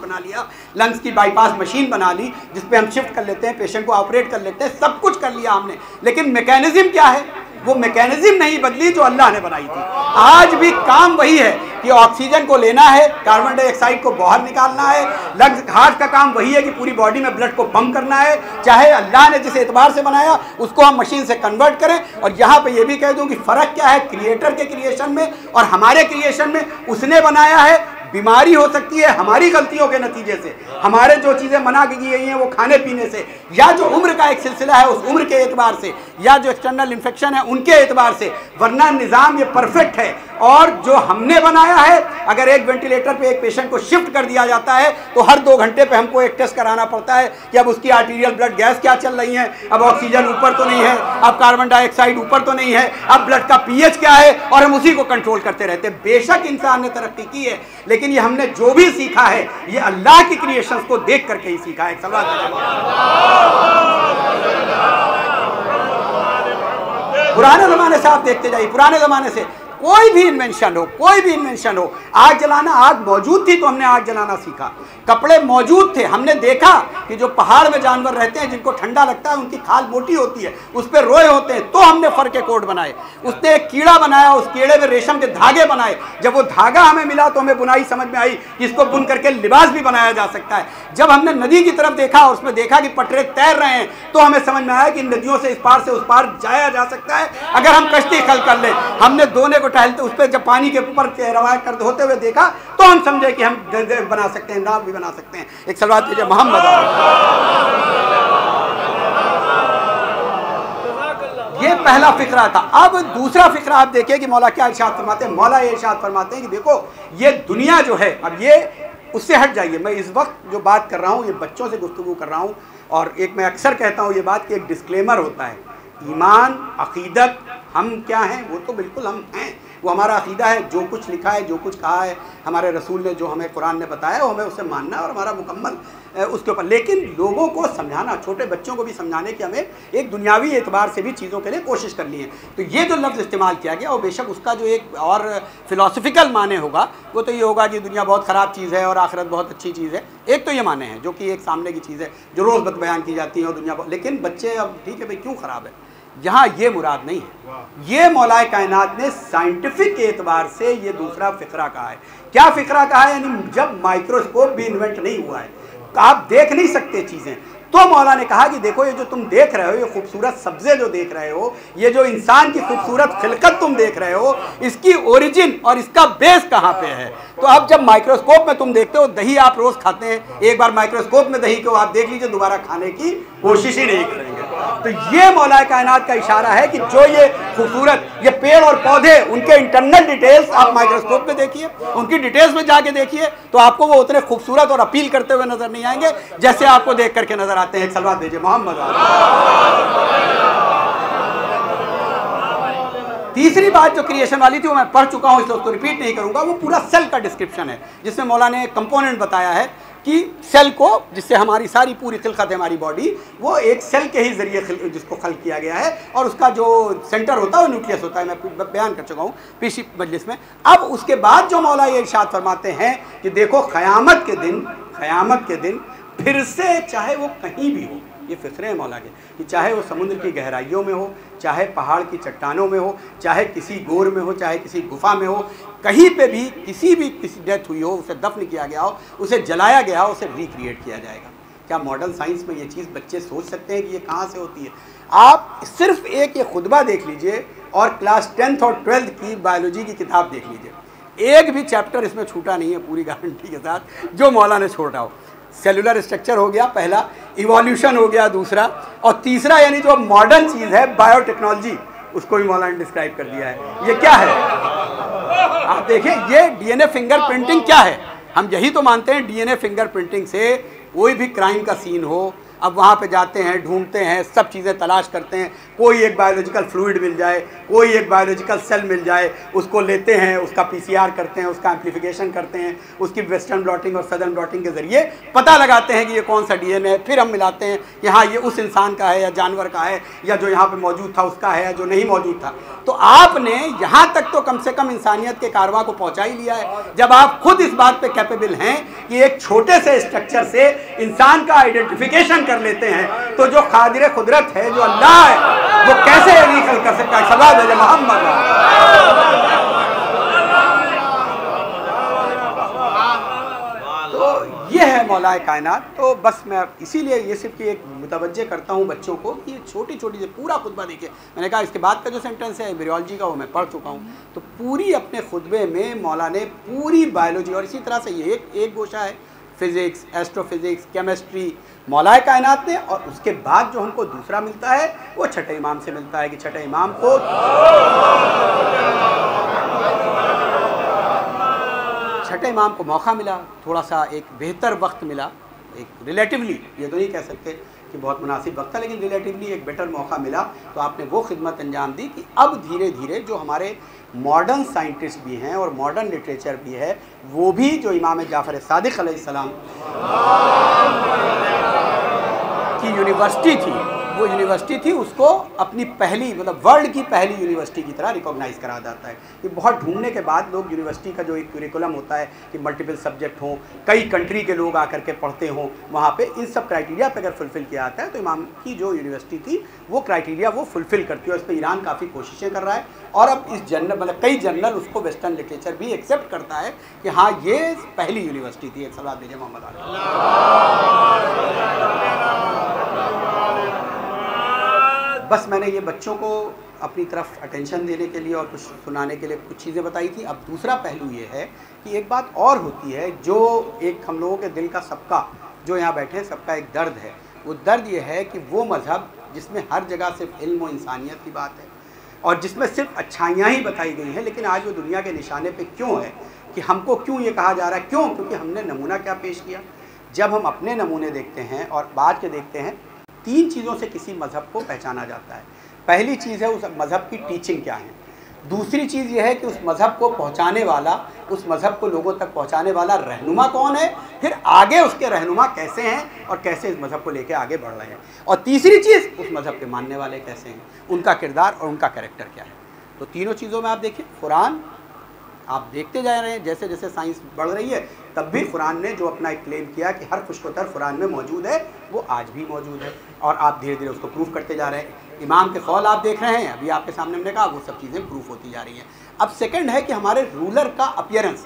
बना लिया, लंग्स की बाईपास मशीन बना ली जिस पर हम शिफ्ट कर लेते हैं, पेशेंट को ऑपरेट कर लेते हैं, सब कुछ कर लिया हमने, लेकिन मैकेनिज्म क्या है? वो मैकेनिज्म नहीं बदली जो अल्लाह ने बनाई थी। आज भी काम वही है कि ऑक्सीजन को लेना है, कार्बन डाइऑक्साइड को बाहर निकालना है, लंग्स हार्ट का काम वही है कि पूरी बॉडी में ब्लड को पंप करना है। चाहे अल्लाह ने जिस एतबार से बनाया उसको हम मशीन से कन्वर्ट करें। और यहाँ पे ये भी कह दूँ कि फ़र्क क्या है क्रिएटर के क्रिएशन में और हमारे क्रिएशन में। उसने बनाया है, बीमारी हो सकती है हमारी गलतियों के नतीजे से, हमारे जो चीज़ें मना की गई हैं वो खाने पीने से, या जो उम्र का एक सिलसिला है उस उम्र के एतबार से, या जो एक्सटर्नल इन्फेक्शन है उनके एतबार से, वरना निज़ाम ये परफेक्ट है। और जो हमने बनाया है, अगर एक वेंटिलेटर पे एक पेशेंट को शिफ्ट कर दिया जाता है तो हर 2 घंटे पे हमको एक टेस्ट कराना पड़ता है कि अब उसकी आर्टीरियल ब्लड गैस क्या चल रही है, अब ऑक्सीजन ऊपर तो नहीं है, अब कार्बन डाइऑक्साइड ऊपर तो नहीं है, अब ब्लड का पीएच क्या है, और हम उसी को कंट्रोल करते रहते हैं। बेशक इंसान ने तरक्की की है, लेकिन ये हमने जो भी सीखा है ये अल्लाह की क्रिएशंस को देख करके ही सीखा है। सवाल पुराने ज़माने से आप देखते जाइए, पुराने ज़माने से कोई भी इन्वेंशन हो, आग जलाना, आग मौजूद थी तो हमने आग जलाना सीखा, कपड़े मौजूद थे, हमने देखा कि जो पहाड़ में जानवर रहते हैं जिनको ठंडा लगता है, उनकी खाल मोटी होती है, उस पर रोए होते हैं, तो हमने फर के कोट बनाए। उसने एक कीड़ा बनाया, उस कीड़े में रेशम के धागे बनाए। जब वो धागा हमें मिला तो हमें बुनाई समझ में आई कि इसको बुन करके लिबास भी बनाया जा सकता है। जब हमने नदी की तरफ देखा और उसमें देखा कि पटरे तैर रहे हैं, तो हमें समझ में आया कि नदियों से इस पार से उस पार जाया जा सकता है अगर हम कश्ती खल कर ले। हमने दोने को टहलते उस पर जब पानी के ऊपर रवायत करते होते हुए देखा तो हम समझे कि हम बना सकते हैं, नाव भी बना सकते हैं। एक सलवात भेजिए मोहम्मद। ये पहला फिक्रा था। अब दूसरा फिक्रा आप देखिए कि मौला क्या इरशाद फरमाते हैं। मौला ये इरशाद फरमाते हैं कि देखो ये दुनिया जो है, अब ये उससे हट जाइए। मैं इस वक्त जो बात कर रहा हूँ ये बच्चों से गुफ्तगू कर रहा हूँ, और एक मैं अक्सर कहता हूँ ये बात कि एक डिस्क्लेमर होता है, ईमान अकीदत हम क्या हैं वो तो बिल्कुल हम हैं, वो हमारा अकीदा है। जो कुछ लिखा है, जो कुछ कहा है हमारे रसूल ने, जो हमें कुरान ने बताया, वो हमें उसे मानना और हमारा मुकम्मल उसके ऊपर। लेकिन लोगों को समझाना, छोटे बच्चों को भी समझाने की हमें एक दुनियावी एतबार से भी चीज़ों के लिए कोशिश करनी है। तो ये जो लफ्ज़ इस्तेमाल किया गया और बेशक उसका जो एक और फ़िलासफ़िकल माने होगा वो तो ये होगा कि दुनिया बहुत ख़राब चीज़ है और आखिरत बहुत अच्छी चीज़ है। एक तो ये माने हैं जो कि एक सामने की चीज़ है जो रोज़ बयान की जाती है और दुनिया, लेकिन बच्चे अब ठीक है भाई क्यों ख़राब है, यहाँ ये मुराद नहीं है। ये मौलाए कायनात ने साइंटिफिक एतबार से ये दूसरा फ़िक्रा कहा है। क्या फ़िक्रा कहा है? यानी जब माइक्रोस्कोप भी इन्वेंट नहीं हुआ है, आप देख नहीं सकते चीज़ें, तो मौला ने कहा कि देखो ये जो तुम देख रहे हो, ये खूबसूरत सब्ज़े जो देख रहे हो, ये जो इंसान की खूबसूरत खिलकत तुम देख रहे हो, इसकी ओरिजिन और इसका बेस कहाँ पे है। तो अब जब माइक्रोस्कोप में तुम देखते हो, दही आप रोज़ खाते हैं, एक बार माइक्रोस्कोप में दही को आप देख लीजिए, दोबारा खाने की कोशिश ही नहीं करेंगे। तो ये मौलाए कायनात का इशारा है कि जो ये खूबसूरत ये पेड़ और पौधे, उनके इंटरनल डिटेल्स आप माइक्रोस्कोप में देखिए, उनकी डिटेल्स में जाके देखिए, तो आपको वो उतने खूबसूरत और अपील करते हुए नजर नहीं आएंगे जैसे आपको देख करके नजर आते हैं। एक सलवात दीजिए मोहम्मद। तीसरी बात जो क्रिएशन वाली थी वो मैं पढ़ चुका हूं, इसलिए उसको रिपीट नहीं करूंगा। वो पूरा सेल का डिस्क्रिप्शन है जिसमें मौला ने कंपोनेंट बताया है कि सेल को, जिससे हमारी सारी पूरी खिलकत है हमारी बॉडी, वो एक सेल के ही जरिए जिसको खल किया गया है, और उसका जो सेंटर होता है वो न्यूक्लियस होता है। मैं बयान कर चुका हूँ पिछली मजलिस में। अब उसके बाद जो मौला ये इरशाद फरमाते हैं कि देखो क़यामत के दिन फिर से, चाहे वो कहीं भी हो, ये फिक्रे हैं मौला के, कि चाहे वो समुद्र की गहराइयों में हो, चाहे पहाड़ की चट्टानों में हो, चाहे किसी गोर में हो, चाहे किसी गुफा में हो, कहीं पे भी किसी डेथ हुई हो, उसे दफन किया गया हो, उसे जलाया गया हो, उसे रिक्रिएट किया जाएगा। क्या मॉडर्न साइंस में ये चीज़ बच्चे सोच सकते हैं कि ये कहाँ से होती है? आप सिर्फ एक ये खुतबा देख लीजिए और क्लास 10th और 12th की बायोलॉजी की किताब देख लीजिए, एक भी चैप्टर इसमें छूटा नहीं है पूरी गारंटी के साथ जो मौला ने छोड़ा हो। सेलुलर स्ट्रक्चर हो गया पहला, इवोल्यूशन हो गया दूसरा, और तीसरा यानी जो मॉडर्न चीज़ है बायोटेक्नोलॉजी, उसको भी मौला ने डिस्क्राइब कर दिया है। ये क्या है आप देखिए, ये डीएनए फिंगरप्रिंटिंग क्या है? हम यही तो मानते हैं डीएनए फिंगरप्रिंटिंग से कोई भी क्राइम का सीन हो, अब वहाँ पे जाते हैं, ढूंढते हैं, सब चीज़ें तलाश करते हैं, कोई एक बायोलॉजिकल फ्लूइड मिल जाए, कोई एक बायोलॉजिकल सेल मिल जाए, उसको लेते हैं, उसका पीसीआर करते हैं, उसका एम्प्लीफिकेशन करते हैं, उसकी वेस्टर्न ब्लॉटिंग और सदर्न ब्लॉटिंग के ज़रिए पता लगाते हैं कि ये कौन सा डीएनए है। फिर हम मिलाते हैं कि हाँ ये उस इंसान का है या जानवर का है या जो यहाँ पर मौजूद था उसका है या जो नहीं मौजूद था। तो आपने यहाँ तक तो कम से कम इंसानियत के कारवां को पहुँचा ही लिया है जब आप खुद इस बात पर कैपेबल हैं कि एक छोटे से स्ट्रक्चर से इंसान का आइडेंटिफिकेशन कर लेते हैं। तो जो कादिर कुदरत है, जो अल्लाह है, वो कैसे रिकल कर सकता है? सवाल है मोहम्मद। तो ये है मौलाए कायनात। तो बस मैं इसीलिए ये सिर्फ एक मुतवज्जे करता हूँ बच्चों को कि ये छोटी छोटी से पूरा खुतबा देखिए। मैंने कहा इसके बाद का जो सेंटेंस है एम्ब्रियोलॉजी का वो मैं पढ़ चुका हूँ, तो पूरी अपने खुतबे में मौला ने पूरी बायोलॉजी, और इसी तरह से ये एक गोशा है फिज़िक्स, एस्ट्रोफिज़िक्स, केमिस्ट्री, मौलाए कायनात ने। और उसके बाद जो हमको दूसरा मिलता है वो छठे इमाम से मिलता है कि छठे इमाम को मौका मिला, थोड़ा सा एक बेहतर वक्त मिला, एक रिलेटिवली, ये तो नहीं कह सकते कि बहुत मुनासिब वक्त था, लेकिन रिलेटिवली एक बेटर मौका मिला। तो आपने वो खिदमत अंजाम दी कि अब धीरे धीरे जो हमारे मॉडर्न साइंटिस्ट भी हैं और मॉडर्न लिटरेचर भी है, वो भी जो इमाम जाफ़र सादिक़ अलैहिस्सलाम की यूनिवर्सिटी थी, वो यूनिवर्सिटी थी उसको अपनी पहली मतलब वर्ल्ड की पहली यूनिवर्सिटी की तरह रिकॉग्नाइज़ करा जाता है। कि बहुत ढूंढने के बाद लोग यूनिवर्सिटी का जो एक करिकुलम होता है कि मल्टीपल सब्जेक्ट हों, कई कंट्री के लोग आकर के पढ़ते हों, वहाँ पे इन सब क्राइटेरिया पे अगर फुलफ़िल किया जाता है तो इमाम की जो यूनिवर्सिटी थी वो क्राइटेरिया वो फुलफ़िल करती है। और इस पर ईरान काफ़ी कोशिशें कर रहा है और अब इस जर्नल मतलब कई जर्नल उसको वेस्टर्न लिटरेचर भी एक्सेप्ट करता है कि हाँ ये पहली यूनिवर्सिटी थी। एक सलात दीजिए मोहम्मद बस मैंने ये बच्चों को अपनी तरफ अटेंशन देने के लिए और कुछ सुनाने के लिए कुछ चीज़ें बताई थी। अब दूसरा पहलू ये है कि एक बात और होती है जो एक हम लोगों के दिल का सबका जो यहाँ बैठे हैं सबका एक दर्द है। वो दर्द ये है कि वो मज़हब जिसमें हर जगह सिर्फ इल्म और इंसानियत की बात है और जिसमें सिर्फ अच्छाइयाँ ही बताई गई हैं, लेकिन आज वो दुनिया के निशाने पे क्यों है कि हमको क्यों ये कहा जा रहा है? क्यों? क्योंकि हमने नमूना क्या पेश किया। जब हम अपने नमूने देखते हैं और बाद के देखते हैं, तीन चीज़ों से किसी मज़हब को पहचाना जाता है। पहली चीज़ है उस मज़हब की टीचिंग क्या है, दूसरी चीज़ यह है कि उस मज़हब को पहुंचाने वाला, उस मज़हब को लोगों तक पहुंचाने वाला रहनुमा कौन है, फिर आगे उसके रहनुमा कैसे हैं और कैसे इस मज़हब को लेकर आगे बढ़ रहे हैं, और तीसरी चीज़ उस मज़हब के मानने वाले कैसे हैं, उनका किरदार और उनका कैरेक्टर क्या है। तो तीनों चीज़ों में आप देखिए, कुरान आप देखते जा रहे हैं जैसे जैसे साइंस बढ़ रही है तब भी कुरान ने जो अपना एक क्लेम किया कि हर खुशकोतर कुरान में मौजूद है वो आज भी मौजूद है और आप धीरे धीरे उसको प्रूफ करते जा रहे हैं। इमाम के कौल आप देख रहे हैं, अभी आपके सामने हमने कहा, वो सब चीज़ें प्रूफ होती जा रही हैं। अब सेकंड है कि हमारे रूलर का अपीयरेंस।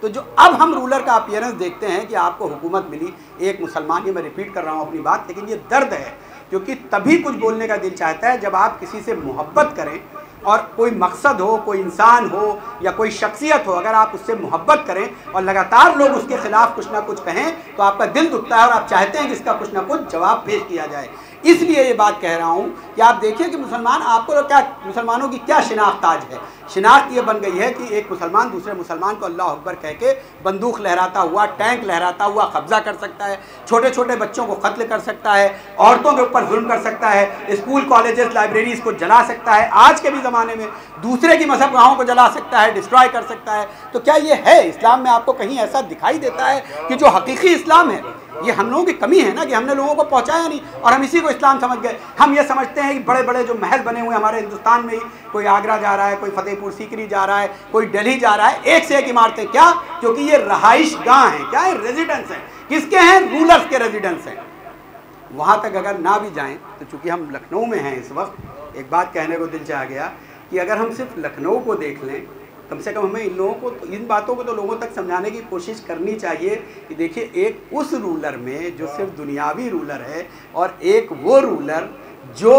तो जो अब हम रूलर का अपीयरेंस देखते हैं कि आपको हुकूमत मिली, एक मुसलमान, ये मैं रिपीट कर रहा हूँ अपनी बात, लेकिन ये दर्द है क्योंकि तभी कुछ बोलने का दिल चाहता है जब आप किसी से मोहब्बत करें और कोई मकसद हो, कोई इंसान हो या कोई शख्सियत हो, अगर आप उससे मोहब्बत करें और लगातार लोग उसके खिलाफ कुछ ना कुछ कहें तो आपका दिल दुखता है और आप चाहते हैं कि इसका कुछ ना कुछ जवाब पेश किया जाए। इसलिए ये बात कह रहा हूँ कि आप देखिए कि मुसलमान, आपको क्या मुसलमानों की क्या शिनाख्त आज है। शिनाख्त ये बन गई है कि एक मुसलमान दूसरे मुसलमान को अल्लाह अकबर कह के बंदूक लहराता हुआ, टैंक लहराता हुआ कब्जा कर सकता है, छोटे छोटे बच्चों को कत्ल कर सकता है, औरतों के ऊपर जुल्म कर सकता है, स्कूल कॉलेजेस लाइब्रेरीज को जला सकता है, आज के भी ज़माने में दूसरे की मजहब गाहों को जला सकता है, डिस्ट्रॉय कर सकता है। तो क्या ये है इस्लाम में? आपको कहीं ऐसा दिखाई देता है कि जो हकीकी इस्लाम है? ये हम लोगों की कमी है ना कि हमने लोगों को पहुंचाया नहीं और हम इसी को इस्लाम समझ गए। हम ये समझते हैं कि बड़े बड़े जो महल बने हुए हमारे हिंदुस्तान में ही, कोई आगरा जा रहा है, कोई फतेहपुर सीकरी जा रहा है, कोई दिल्ली जा रहा है, एक से एक इमारतें। क्या? क्योंकि ये रहाइश गाह हैं। क्या है? रेजिडेंस हैं। किसके हैं? रूलर्स के रेजिडेंस हैं। वहाँ तक अगर ना भी जाएँ तो चूँकि हम लखनऊ में हैं इस वक्त, एक बात कहने को दिल चाह गया कि अगर हम सिर्फ लखनऊ को देख लें, कम से कम हमें इन लोगों को, इन बातों को तो लोगों तक समझाने की कोशिश करनी चाहिए कि देखिए, एक उस रूलर में जो सिर्फ दुनियावी रूलर है और एक वो रूलर जो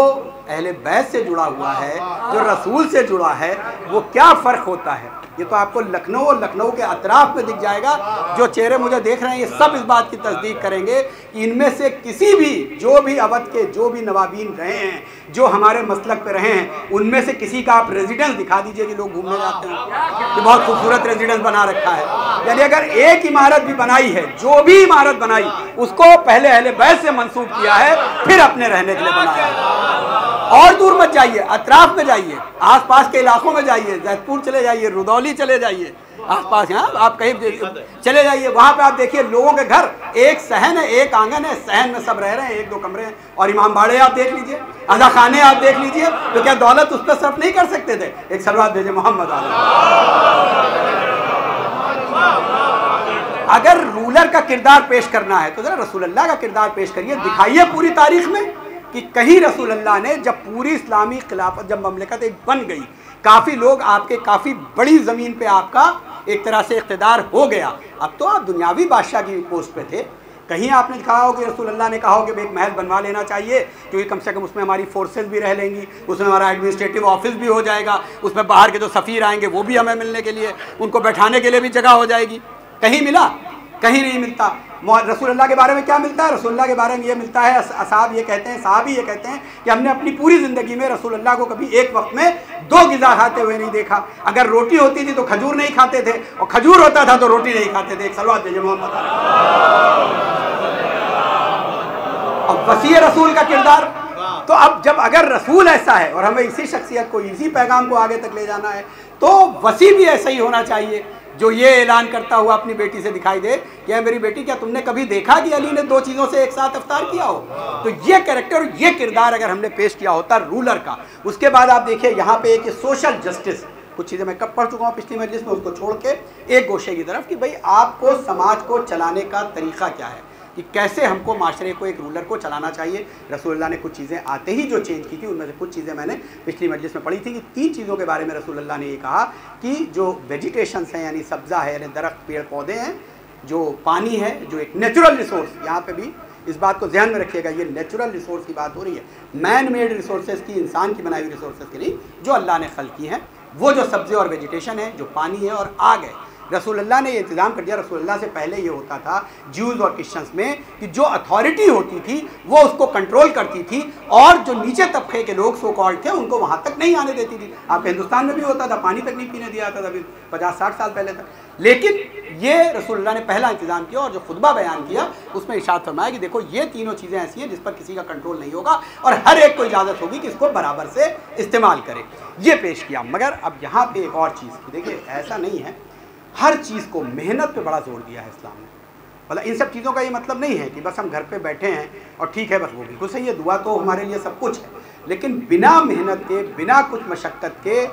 अहले बैत से जुड़ा हुआ है, जो रसूल से जुड़ा है, वो क्या फ़र्क होता है। ये तो आपको लखनऊ और लखनऊ के अतराफ में दिख जाएगा। जो चेहरे मुझे देख रहे हैं ये सब इस बात की तस्दीक करेंगे कि इनमें से किसी भी, जो भी अवध के जो भी नवाबीन रहे हैं, जो हमारे मसलक पे रहे हैं, उनमें से किसी का आप रेजिडेंस दिखा दीजिए कि लोग घूमने जाते हैं कि बहुत खूबसूरत रेजिडेंस बना रखा है। यानी अगर एक इमारत भी बनाई है, जो भी इमारत बनाई उसको पहले अहले बैत से मंसूब किया है, फिर अपने रहने के लिए बनाया है। और दूर मत जाइए, अतराफ में जाइए, आसपास के इलाकों में जाइए, जैतपुर चले जाइए, रुदौली चले जाइए, आसपास यहाँ आप कहीं चले जाइए, वहाँ पे आप देखिए लोगों के घर, एक सहन है, एक आंगन है, सहन में सब रह रहे हैं, एक दो कमरे हैं, और इमाम बाड़े आप देख लीजिए, अज़ा खाने आप देख लीजिए, तो क्या दौलत उस पर सर्फ नहीं कर सकते थे? एक सलवात भेजे मोहम्मद। अगर रूलर का किरदार पेश करना है तो जरा रसूल अल्लाह का किरदार पेश करिए, दिखाइए पूरी तारीख में कि कहीं रसूल अल्लाह ने, जब पूरी इस्लामी खिलाफत, जब ममलिकत एक बन गई, काफ़ी लोग आपके, काफ़ी बड़ी ज़मीन पे आपका एक तरह से इक़्तिदार हो गया, अब तो आप दुनियावी बादशाह की पोस्ट पे थे, कहीं आपने कहा हो कि रसूल अल्लाह ने कहा हो कि एक महल बनवा लेना चाहिए क्योंकि कम से कम उसमें हमारी फोर्सेस भी रह लेंगी, उसमें हमारा एडमिनिस्ट्रेटिव ऑफिस भी हो जाएगा, उसमें बाहर के जो सफ़ीर आएंगे वो भी हमें मिलने के लिए, उनको बैठाने के लिए भी जगह हो जाएगी। कहीं मिला? कहीं नहीं मिलता। रसूल अल्लाह के बारे में क्या मिलता है? रसूल अल्लाह के बारे में ये मिलता है, साहब ये कहते हैं, साहबी ये कहते हैं कि हमने अपनी पूरी ज़िंदगी में रसूल अल्लाह को कभी एक वक्त में दो ग़िज़ा खाते हुए नहीं देखा। अगर रोटी होती थी तो खजूर नहीं खाते थे, और खजूर होता था तो रोटी नहीं खाते थे। एक सलवात भेजे मोहम्मद। और वसी रसूल का किरदार, तो अब जब अगर रसूल ऐसा है और हमें इसी शख्सियत को, इसी पैगाम को आगे तक ले जाना है, तो वसी भी ऐसा ही होना चाहिए जो ये ऐलान करता हुआ अपनी बेटी से दिखाई दे कि मेरी बेटी, क्या तुमने कभी देखा कि अली ने 2 चीज़ों से एक साथ इफ्तार किया हो? तो ये कैरेक्टर, ये किरदार अगर हमने पेश किया होता रूलर का, उसके बाद आप देखिए यहाँ पे एक सोशल जस्टिस, कुछ चीज़ें मैं कब पढ़ चुका हूँ पिछली मजलिस में, उसको छोड़ के एक गोशे की तरफ कि भाई आपको समाज को चलाने का तरीका क्या है, कि कैसे हमको माशरे को, एक रूलर को चलाना चाहिए। रसूलुल्लाह ने कुछ चीज़ें आते ही जो चेंज की थी, उनमें से कुछ चीज़ें मैंने पिछली मजलिस में पढ़ी थी कि 3 चीज़ों के बारे में रसूलुल्लाह ने ये कहा कि जो वेजिटेशंस हैं, यानी सब्ज़ा है, यानी दरख्त, पेड़ पौधे हैं, जो पानी है, जो एक नेचुरल रिसोर्स, यहाँ पे भी इस बात को ध्यान में रखिएगा, ये नेचुरल रिसोर्स की बात हो रही है, मैन मेड रिसोर्सेज की, इंसान की बनाई हुई रिसोर्सेज की नहीं, जो अल्लाह ने खल्क की हैं, वो जो सब्ज़े और वेजिटेशन है, जो पानी है और आग है। रसूलुल्लाह ने ये इंतज़ाम कर दिया। रसूलुल्लाह से पहले ये होता था ज्यूज़ और क्रिश्चियंस में कि जो अथॉरिटी होती थी वो उसको कंट्रोल करती थी, और जो नीचे तबके के लोग सो कॉल्ड थे उनको वहाँ तक नहीं आने देती थी। आपके हिंदुस्तान में भी होता था, पानी तक नहीं पीने दिया जाता था अभी 50-60 साल पहले तक। लेकिन ये रसूलुल्लाह ने पहला इंतज़ाम किया, और जो खुतबा बयान किया उसमें इरशाद फरमाया कि देखो ये तीनों चीज़ें ऐसी हैं जिस पर किसी का कंट्रोल नहीं होगा, और हर एक को इजाज़त होगी कि इसको बराबर से इस्तेमाल करे। ये पेश किया। मगर अब यहाँ पे एक और चीज़, देखिए ऐसा नहीं है, हर चीज़ को मेहनत पे बड़ा जोर दिया है इस्लाम ने। मतलब इन सब चीज़ों का ये मतलब नहीं है कि बस हम घर पे बैठे हैं और ठीक है, बस वो बिल्कुल सही है, दुआ तो हमारे लिए सब कुछ है, लेकिन बिना मेहनत के, बिना कुछ मशक्क़त के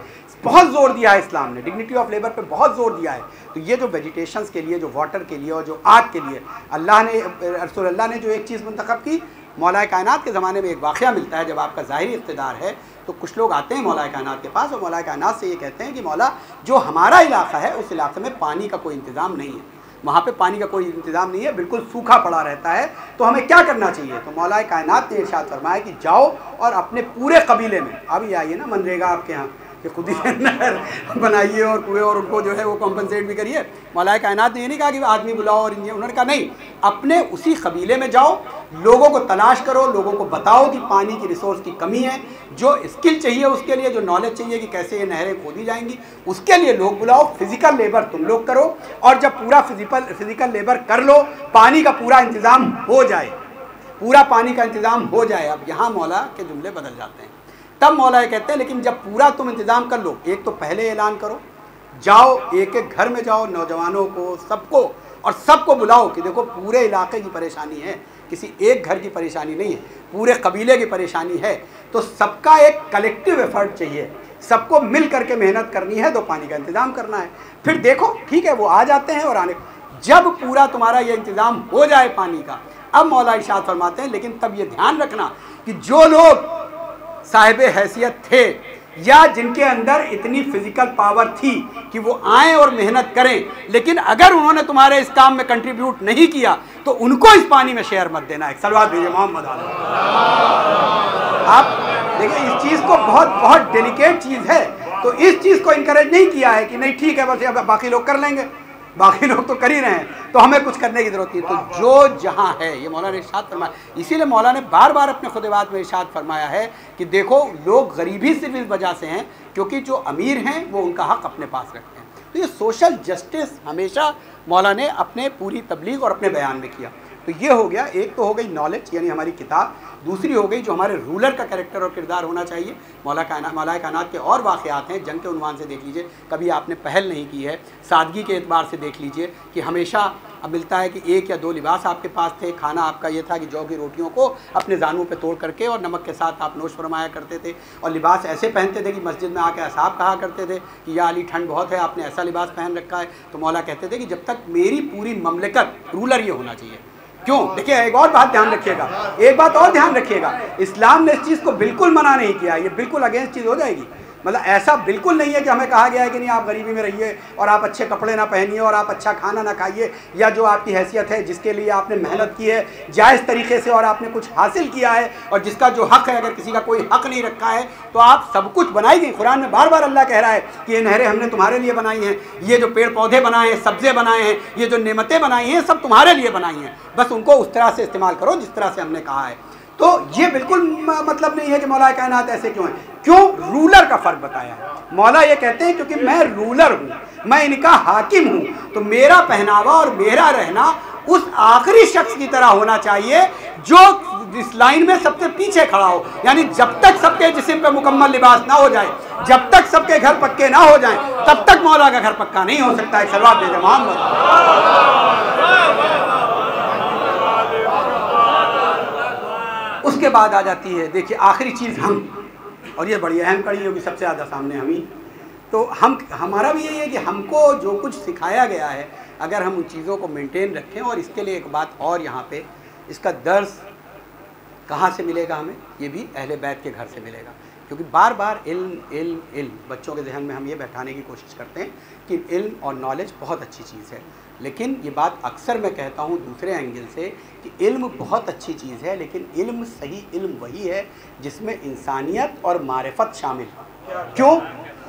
बहुत ज़ोर दिया है इस्लाम ने, डिग्निटी ऑफ लेबर पे बहुत ज़ोर दिया है। तो ये जो वेजिटेशंस के लिए, जो वाटर के लिए और जो आग के लिए अल्लाह ने, रसूलुल्लाह ने जो एक चीज़ मुंतखब की, मौलाए कायनात के ज़माने में एक वाक़या मिलता है, जब आपका ज़ाहिरी इक़्तिदार है तो कुछ लोग आते हैं मौलाए कायनात के पास, और मौलाए कायनात से ये कहते हैं कि मौला, जो हमारा इलाका है उस इलाके में पानी का कोई इंतज़ाम नहीं है, वहाँ पे पानी का कोई इंतज़ाम नहीं है, बिल्कुल सूखा पड़ा रहता है, तो हमें क्या करना चाहिए? तो मौलाए कायनात ने इरशाद फरमाया कि जाओ और अपने पूरे कबीले में, अभी आइए ना मनरेगा आपके यहाँ, कि खुद ही नहर बनाइए और कुएँ, और उनको जो है वो कॉम्पनसेट भी करिए। मौलाए कायनात ने ये नहीं कहा कि आदमी बुलाओ और उन्होंने कहा नहीं, अपने उसी कबीले में जाओ, लोगों को तलाश करो, लोगों को बताओ कि पानी की रिसोर्स की कमी है, जो स्किल चाहिए उसके लिए, जो नॉलेज चाहिए कि कैसे ये नहरें खोदी जाएंगी, उसके लिए लोग बुलाओ, फिज़िकल लेबर तुम लोग करो, और जब पूरा फिज़िकल लेबर कर लो, पानी का पूरा इंतज़ाम हो जाए, पूरा पानी का इंतज़ाम हो जाए। अब यहाँ मौला के जुमले बदल जाते हैं। तब मौला कहते हैं लेकिन जब पूरा तुम इंतज़ाम कर लो, एक तो पहले ऐलान करो, जाओ एक एक घर में जाओ, नौजवानों को, सबको, और सबको बुलाओ कि देखो पूरे इलाके की परेशानी है, किसी एक घर की परेशानी नहीं है, पूरे कबीले की परेशानी है, तो सबका एक कलेक्टिव एफर्ट चाहिए, सबको मिल करके मेहनत करनी है, तो पानी का इंतज़ाम करना है। फिर देखो ठीक है, वो आ जाते हैं, और आने जब पूरा तुम्हारा ये इंतज़ाम हो जाए पानी का, अब मौला इरशाद फरमाते हैं लेकिन तब ये ध्यान रखना कि जो लोग साहिब हैसियत थे, या जिनके अंदर इतनी फिजिकल पावर थी कि वो आए और मेहनत करें, लेकिन अगर उन्होंने तुम्हारे इस काम में कंट्रीब्यूट नहीं किया तो उनको इस पानी में शेयर मत देना। एक सलवात भेजिए मोहम्मद। आप देखिए इस चीज़ को, बहुत बहुत डेलिकेट चीज़ है, तो इस चीज़ को इनकरेज नहीं किया है कि नहीं ठीक है बस अब बाकी लोग कर लेंगे, बाकी लोग तो कर ही रहे हैं, तो हमें कुछ करने की ज़रूरत नहीं। तो जो जहाँ है, ये मौला ने इरशाद फरमाया, इसीलिए मौला ने बार बार अपने खुतबात में इरशाद फरमाया है कि देखो लोग गरीबी सिर्फ इस वजह से हैं क्योंकि जो अमीर हैं वो उनका हक़ अपने पास रखते हैं। तो ये सोशल जस्टिस हमेशा मौला ने अपने पूरी तबलीग और अपने बयान में किया। तो ये हो गया, एक तो हो गई नॉलेज यानी हमारी किताब, दूसरी हो गई जो हमारे रूलर का कैरेक्टर और किरदार होना चाहिए। मौलाए कायनात के और वाक़यात हैं, जंग के उन्वान से देख लीजिए, कभी आपने पहल नहीं की है, सादगी के एतबार से देख लीजिए कि हमेशा अब मिलता है कि 1 या 2 लिबास आपके पास थे, खाना आपका ये था कि जौ की रोटियों को अपने जानों पे तोड़ करके और नमक के साथ आप नोश फरमाया करते थे, और लिबास ऐसे पहनते थे कि मस्जिद में आके असहाब कहा करते थे कि या अली ठंड बहुत है, आपने ऐसा लिबास पहन रखा है। तो मौला कहते थे कि जब तक मेरी पूरी ममलकत, रूलर ये होना चाहिए। क्यों? देखिए एक और बात ध्यान रखिएगा, एक बात और ध्यान रखिएगा, इस्लाम ने इस चीज़ को बिल्कुल मना नहीं किया, ये बिल्कुल अगेंस्ट चीज़ हो जाएगी। मतलब ऐसा बिल्कुल नहीं है कि हमें कहा गया है कि नहीं आप गरीबी में रहिए और आप अच्छे कपड़े ना पहनिए और आप अच्छा खाना ना खाइए, या जो आपकी हैसियत है जिसके लिए आपने मेहनत की है जायज़ तरीके से और आपने कुछ हासिल किया है, और जिसका जो हक़ है, अगर किसी का कोई हक़ नहीं रखा है तो आप सब कुछ बनाई गई। कुरान में बार बार अल्लाह कह रहा है कि ये नहरें हमने तुम्हारे लिए बनाई हैं, ये जो पेड़ पौधे बनाए हैं, सब्ज़े बनाए हैं, ये जो नेमतें बनाई हैं, सब तुम्हारे लिए बनाई हैं, बस उनको उस तरह से इस्तेमाल करो जिस तरह से हमने कहा है। तो ये बिल्कुल मतलब नहीं है कि मौला कायनात ऐसे क्यों है, क्यों? रूलर का फ़र्क बताया है। मौला ये कहते हैं क्योंकि मैं रूलर हूँ, मैं इनका हाकिम हूँ, तो मेरा पहनावा और मेरा रहना उस आखिरी शख्स की तरह होना चाहिए जो इस लाइन में सबसे पीछे खड़ा हो। यानी जब तक सबके जिस्म पे मुकम्मल लिबास ना हो जाए, जब तक सबके घर पक्के ना हो जाएं, तब तक मौला का घर पक्का नहीं हो सकता है। सलवात भेजे मोहम्मद। उसके बाद आ जाती है, देखिए आखिरी चीज़ हम, और ये बड़ी अहम कड़ी होगी सबसे ज़्यादा सामने हम ही। तो हमारा भी यही है कि हमको जो कुछ सिखाया गया है, अगर हम उन चीज़ों को मेंटेन रखें। और इसके लिए एक बात और यहाँ पे, इसका दर्स कहाँ से मिलेगा हमें? ये भी अहले बैत के घर से मिलेगा। क्योंकि बार बार इल्म इल्म इल्म बच्चों के जहन में हम ये बैठाने की कोशिश करते हैं कि इल्म और नॉलेज बहुत अच्छी चीज़ है, लेकिन ये बात अक्सर मैं कहता हूँ दूसरे एंगल से कि इल्म बहुत अच्छी चीज़ है, लेकिन इल्म, सही इल्म वही है जिसमें इंसानियत और मारिफत शामिल है। क्यों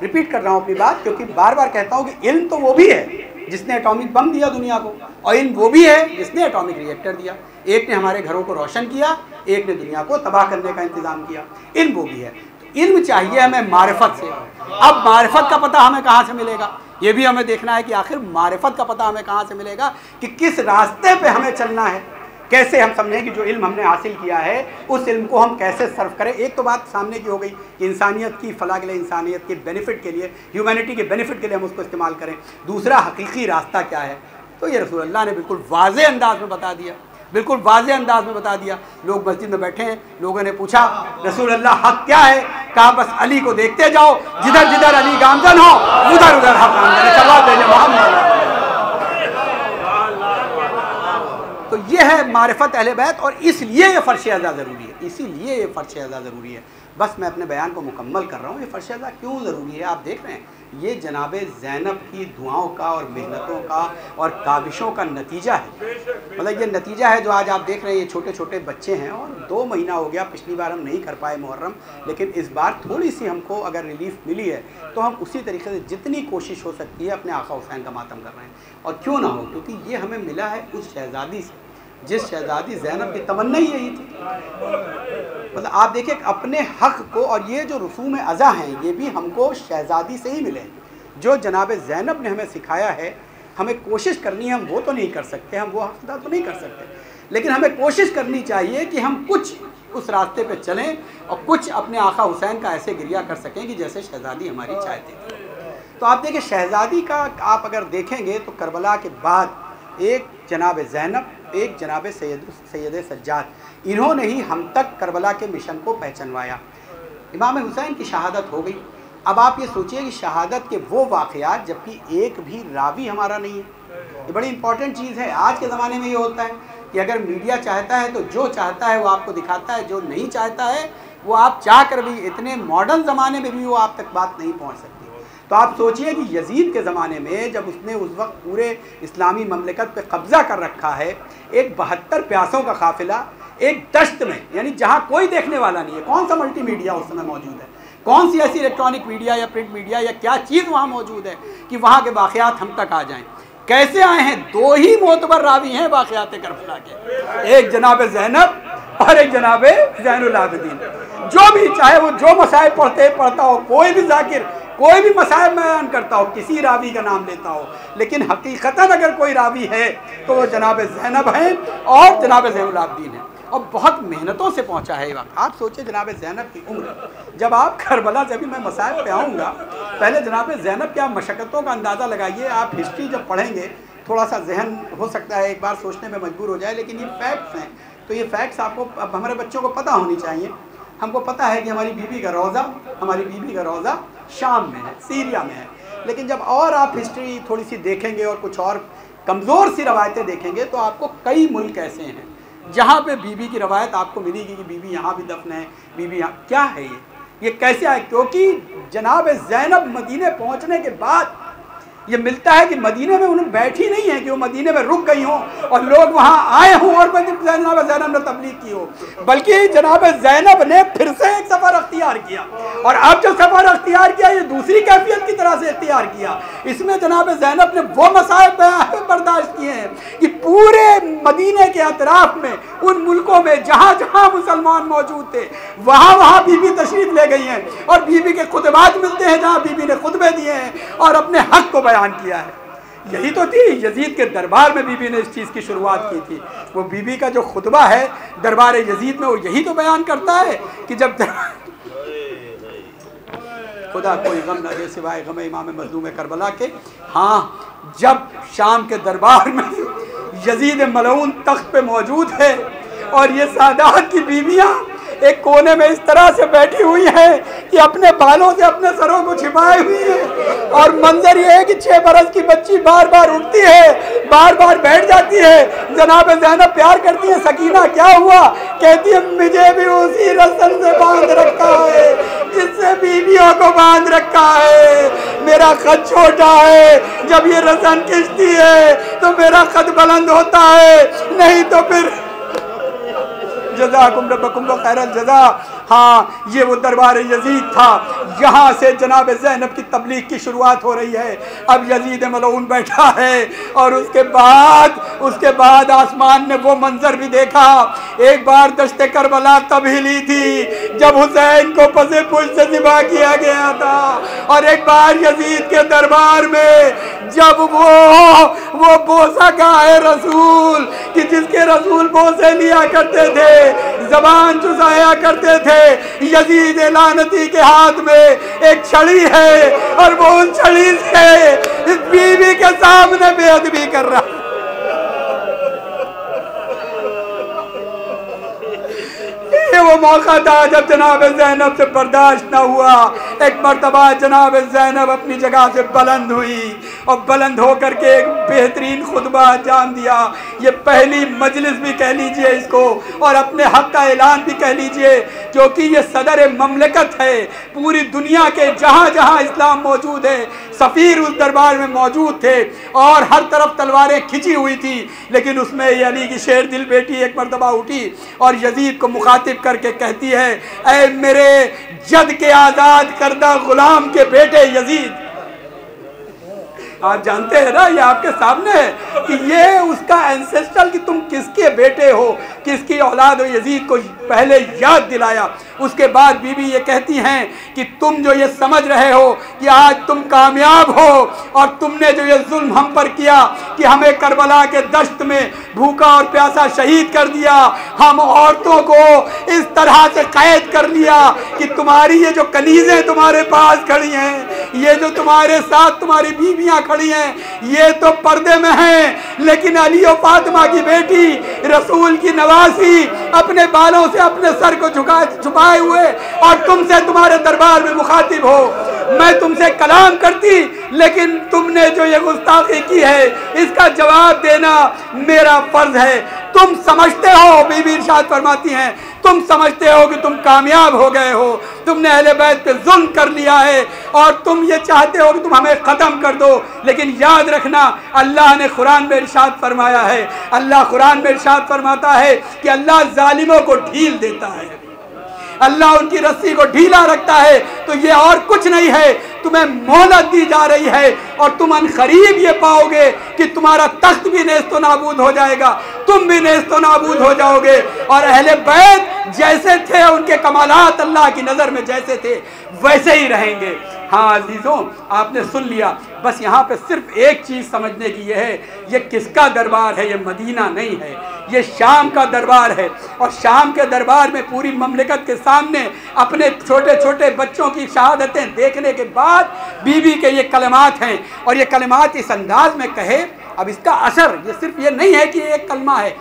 रिपीट कर रहा हूँ अपनी बात? क्योंकि बार बार कहता हूँ कि इल्म तो वो भी है जिसने एटॉमिक बम दिया दुनिया को, और इल्म वो भी है जिसने एटॉमिक रिएक्टर दिया। एक ने हमारे घरों को रोशन किया, एक ने दुनिया को तबाह करने का इंतज़ाम किया। इल्म वो भी है। इल्म चाहिए हमें मारिफत से। अब मारिफत का पता हमें कहाँ से मिलेगा? ये भी हमें देखना है कि आखिर मारिफत का पता हमें कहाँ से मिलेगा, कि किस रास्ते पे हमें चलना है, कैसे हम समझें कि जो इल्म हमने हासिल किया है उस इल्म को हम कैसे सर्व करें। एक तो बात सामने की हो गई कि इंसानियत की फलाह के लिए, इंसानियत के बेनिफिट के लिए, ह्यूमैनिटी के बेनिफिट के लिए हम उसको इस्तेमाल करें। दूसरा हकीकी रास्ता क्या है, तो ये रसूल अल्लाह ने बिल्कुल वाज़ेह अंदाज में बता दिया, बिल्कुल वाज़ेह अंदाज में बता दिया। लोग मस्जिद में बैठे हैं, लोगों ने पूछा रसूल अल्लाह हक क्या है? कहा बस अली को देखते जाओ, जिधर जिधर अली गामजन हो उधर उधर हक गामजन है। सल्लल्लाहु अलैहि मोहम्मद। तो ये है मारिफत अहले बैत, और इसलिए ये फ़र्श अज़ा ज़रूरी है, इसीलिए ये फ़र्श अज़ा ज़रूरी है। बस मैं अपने बयान को मुकम्मल कर रहा हूँ। ये फ़र्श अज़ा क्यों ज़रूरी है? आप देख रहे हैं, ये जनाब ज़ैनब की दुआओं का और मेहनतों का और काविशों का नतीजा है। मतलब ये नतीजा है जो आज आप देख रहे हैं। ये छोटे छोटे बच्चे हैं और 2 महीना हो गया, पिछली बार हम नहीं कर पाए मुहर्रम, लेकिन इस बार थोड़ी सी हमको अगर रिलीफ मिली है तो हम उसी तरीके से जितनी कोशिश हो सकती है अपने आका हुसैन का मातम कर रहे हैं। और क्यों ना हो, क्योंकि ये हमें मिला है उस शहज़ादी से जिस शहज़ादी ज़ैनब की तमन्ना ही यही थी। मतलब आप देखिए अपने हक़ को, और ये जो रसूम अज़ा हैं ये भी हमको शहज़ादी से ही मिले। जो जनाब ज़ैनब ने हमें सिखाया है, हमें कोशिश करनी है, हम वो तो नहीं कर सकते, हम वो हक़ अदा तो नहीं कर सकते, लेकिन हमें कोशिश करनी चाहिए कि हम कुछ उस रास्ते पे चलें और कुछ अपने आका हुसैन का ऐसे गिरिया कर सकें कि जैसे शहज़ादी हमारी चाहती थी। तो आप देखिए शहज़ादी का आप अगर देखेंगे तो करबला के बाद एक जनाब ज़ैनब, एक जनाब सैयद सज्जाद, इन्होंने ही हम तक करबला के मिशन को पहचानवाया। इमाम हुसैन की शहादत हो गई। अब आप ये सोचिए कि शहादत के वो वाक़यात जबकि एक भी रावी हमारा नहीं है, ये बड़ी इंपॉर्टेंट चीज़ है। आज के ज़माने में ये होता है कि अगर मीडिया चाहता है तो जो चाहता है वो आपको दिखाता है, जो नहीं चाहता है वो आप चाह कर भी, इतने मॉडर्न ज़माने में भी वो आप तक बात नहीं पहुँच सकती। तो आप सोचिए कि यजीद के ज़माने में जब उसने उस वक्त पूरे इस्लामी ममलिकत पे कब्ज़ा कर रखा है, एक 72 प्यासों का काफ़िला एक दश्त में, यानी जहाँ कोई देखने वाला नहीं है, कौन सा मल्टी मीडिया उस समय मौजूद है, कौन सी ऐसी इलेक्ट्रॉनिक मीडिया या प्रिंट मीडिया या क्या चीज़ वहाँ मौजूद है कि वहाँ के वाक़यात हम तक आ जाएँ। कैसे आए हैं? 2 ही मोतबर रावी हैं वाक़यात करबला के, एक जनाब ज़ैनब और एक जनाब ज़ैनुल आबिदीन। जो भी चाहे वो जो मसाइल पढ़ता हो, कोई भी जाकिर कोई भी मसाइल बयान करता हो, किसी रावी का नाम लेता हो, लेकिन हकीकतन अगर कोई रावी है तो वो जनाब ज़ैनब हैं और जनाब ज़ैनुल आबिदीन हैं, और बहुत मेहनतों से पहुंचा है ये वक्त। आप सोचिए जनाब ज़ैनब की उम्र, जब आप करबला से भी मैं मसाइल पे आऊँगा, पहले जनाब ज़ैनब क्या मशक्क़तों का अंदाज़ा लगाइए। आप हिस्ट्री जब पढ़ेंगे थोड़ा सा जहन हो सकता है एक बार सोचने में मजबूर हो जाए, लेकिन ये फैक्ट्स हैं, तो ये फैक्ट्स आपको, अब हमारे बच्चों को पता होनी चाहिए। हमको पता है कि हमारी बीबी का रोज़ा शाम में है, सीरिया में है, लेकिन जब और आप हिस्ट्री थोड़ी सी देखेंगे और कुछ और कमज़ोर सी रवायतें देखेंगे तो आपको कई मुल्क ऐसे हैं जहाँ पे बीबी की रवायत आपको मिलेगी कि बीबी यहाँ भी दफन है, बीबी यहाँ। क्या है ये कैसे आए? क्योंकि जनाब ज़ैनब मदीने पहुँचने के बाद ये मिलता है कि मदीने में उन्हें बैठी नहीं है कि वो मदीने में रुक गई हों और लोग वहाँ आए हों और जनाब ज़ैनब ने तबलीग की हो, बल्कि जनाब ज़ैनब ने फिर से एक सफ़र अख्तियार किया, और अब जो सफ़र अख्तियार किया ये दूसरी कैफियत की तरह से अख्तियार किया। इसमें जनाब ज़ैनब ने वो मसाइब बर्दाश्त किए हैं कि पूरे मदीने के अतराफ में, उन मुल्कों में जहाँ जहाँ मुसलमान मौजूद थे वहाँ बीबी तशरीफ़ ले गई हैं, और बीबी के खुतबात मिलते हैं जहाँ बीबी ने खुतबे दिए हैं और अपने हक़ को बयान किया है। यही तो थी, यजीद के दरबार में बीबी ने इस चीज़ की शुरुआत की थी। वो बीबी का जो खुतबा है दरबार यजीद में, वो यही तो बयान करता है कि जब खुदा कोई गम न दे सिवाय गम इमाम मज़लूम करबला के। हाँ, जब शाम के दरबार में यजीद मलऊन तख्त पे मौजूद है और ये सादात की बीवियाँ एक कोने में इस तरह से बैठी हुई हैं कि अपने बालों से अपने सरों को छिपाए हुई है, और मंजर ये है कि 6 बरस की बच्ची बार बार उठती है, बार बार बैठ जाती है। जनाब ज़ैनब प्यार करती है, सकीना क्या हुआ? कहती है मुझे भी उसी रस्म से बांध रखा है जिससे बीवियों को बांध रखा है। मेरा कद छोटा है, जब ये रस्म खिंचती है तो मेरा कद बुलंद होता है, नहीं तो फिर जज़ाकुम रब्बकुम व खैरल जज़ा। हाँ, ये वो दरबार यजीद था, यहाँ से जनाब ज़ैनब की तबलीग की शुरुआत हो रही है। अब यजीद मलऊन बैठा है और उसके बाद आसमान ने वो मंजर भी देखा। एक बार दश्ते करबला तब हिली थी जब हुसैन को पसे पुष्ट से ज़िबा किया गया था, और एक बार यजीद के दरबार में जब वो बोसा का है रसूल कि जिसके रसूल बोसे लिया करते थे, जबान चुसाया करते थे, यजीद लानती के हाथ में एक छड़ी है और वो उस छड़ी से इस बीवी के सामने बेअदबी कर रहा है। ये वो मौका था जब जनाब ज़ैनब से बर्दाश्त न हुआ। एक मर्तबा जनाब ज़ैनब अपनी जगह से बुलंद हुई और बुलंद होकर के एक बेहतरीन खुतबा अंजाम दिया। ये पहली मजलिस भी कह लीजिए इसको, और अपने हक का ऐलान भी कह लीजिए, क्योंकि ये सदर ममलकत है। पूरी दुनिया के जहाँ जहाँ इस्लाम मौजूद है, सफ़ीर उस दरबार में मौजूद थे और हर तरफ तलवारें खिंची हुई थी। लेकिन उसमें अली की शेर दिल बेटी एक मर्तबा उठी और यजीद को मुखातिब करके कहती है, ऐ मेरे जद के आज़ाद करदा गुलाम के बेटे यजीद। आप जानते हैं ना, ये आपके सामने है कि ये उसका एंसेस्ट्रल कि तुम किसके बेटे हो, किसकी औलाद हो। यजीद को पहले याद दिलाया। उसके बाद बीबी ये कहती हैं कि तुम जो ये समझ रहे हो कि आज तुम कामयाब हो और तुमने जो ये जुल्म हम पर किया कि हमें करबला के दश्त में भूखा और प्यासा शहीद कर दिया, हम औरतों को इस तरह से कैद कर लिया कि तुम्हारी ये जो कनीज़ें तुम्हारे पास खड़ी हैं, ये जो तुम्हारे साथ तुम्हारी बीवियां खड़ी हैं, ये तो पर्दे में हैं, लेकिन अली और फातिमा की बेटी रसूल की नवासी अपने बालों से अपने सर को छुपाए हुए और तुमसे तुम्हारे दरबार में मुखातिब हो। मैं तुमसे कलाम करती, लेकिन तुमने जो ये गुस्ताखी की है इसका जवाब देना मेरा फर्ज है। तुम समझते हो, बीबी इरशाद फरमाती हैं, तुम समझते हो कि तुम कामयाब हो गए हो, तुमने अहले बैत पे जुल्म कर लिया है और तुम ये चाहते हो कि तुम हमें ख़त्म कर दो। लेकिन याद रखना, अल्लाह ने कुरान में इरशाद फरमाया है, अल्लाह कुरान में इरशाद फरमाता है कि अल्लाह जालिमों को ढील देता है, अल्लाह उनकी रस्सी को ढीला रखता है। तो ये और कुछ नहीं है, तुम्हें मोहलत दी जा रही है और तुम अनकरीब ये पाओगे कि तुम्हारा तख्त भी नेस्तो नाबूद हो जाएगा, तुम भी नेस्तो नाबूद हो जाओगे। और अहले बैत जैसे थे, उनके कमालात अल्लाह की नज़र में जैसे थे वैसे ही रहेंगे। हाँ अजीज़ों, आपने सुन लिया। बस यहाँ पे सिर्फ एक चीज़ समझने की ये है, ये किसका दरबार है? ये मदीना नहीं है, ये शाम का दरबार है। और शाम के दरबार में पूरी ममलकत के सामने अपने छोटे छोटे बच्चों की शहादतें देखने के बाद बीबी के ये कलमात हैं, और ये कलमात इस अंदाज में कहे। अब इसका असर ये सिर्फ ये नहीं है कि एक कलमा है,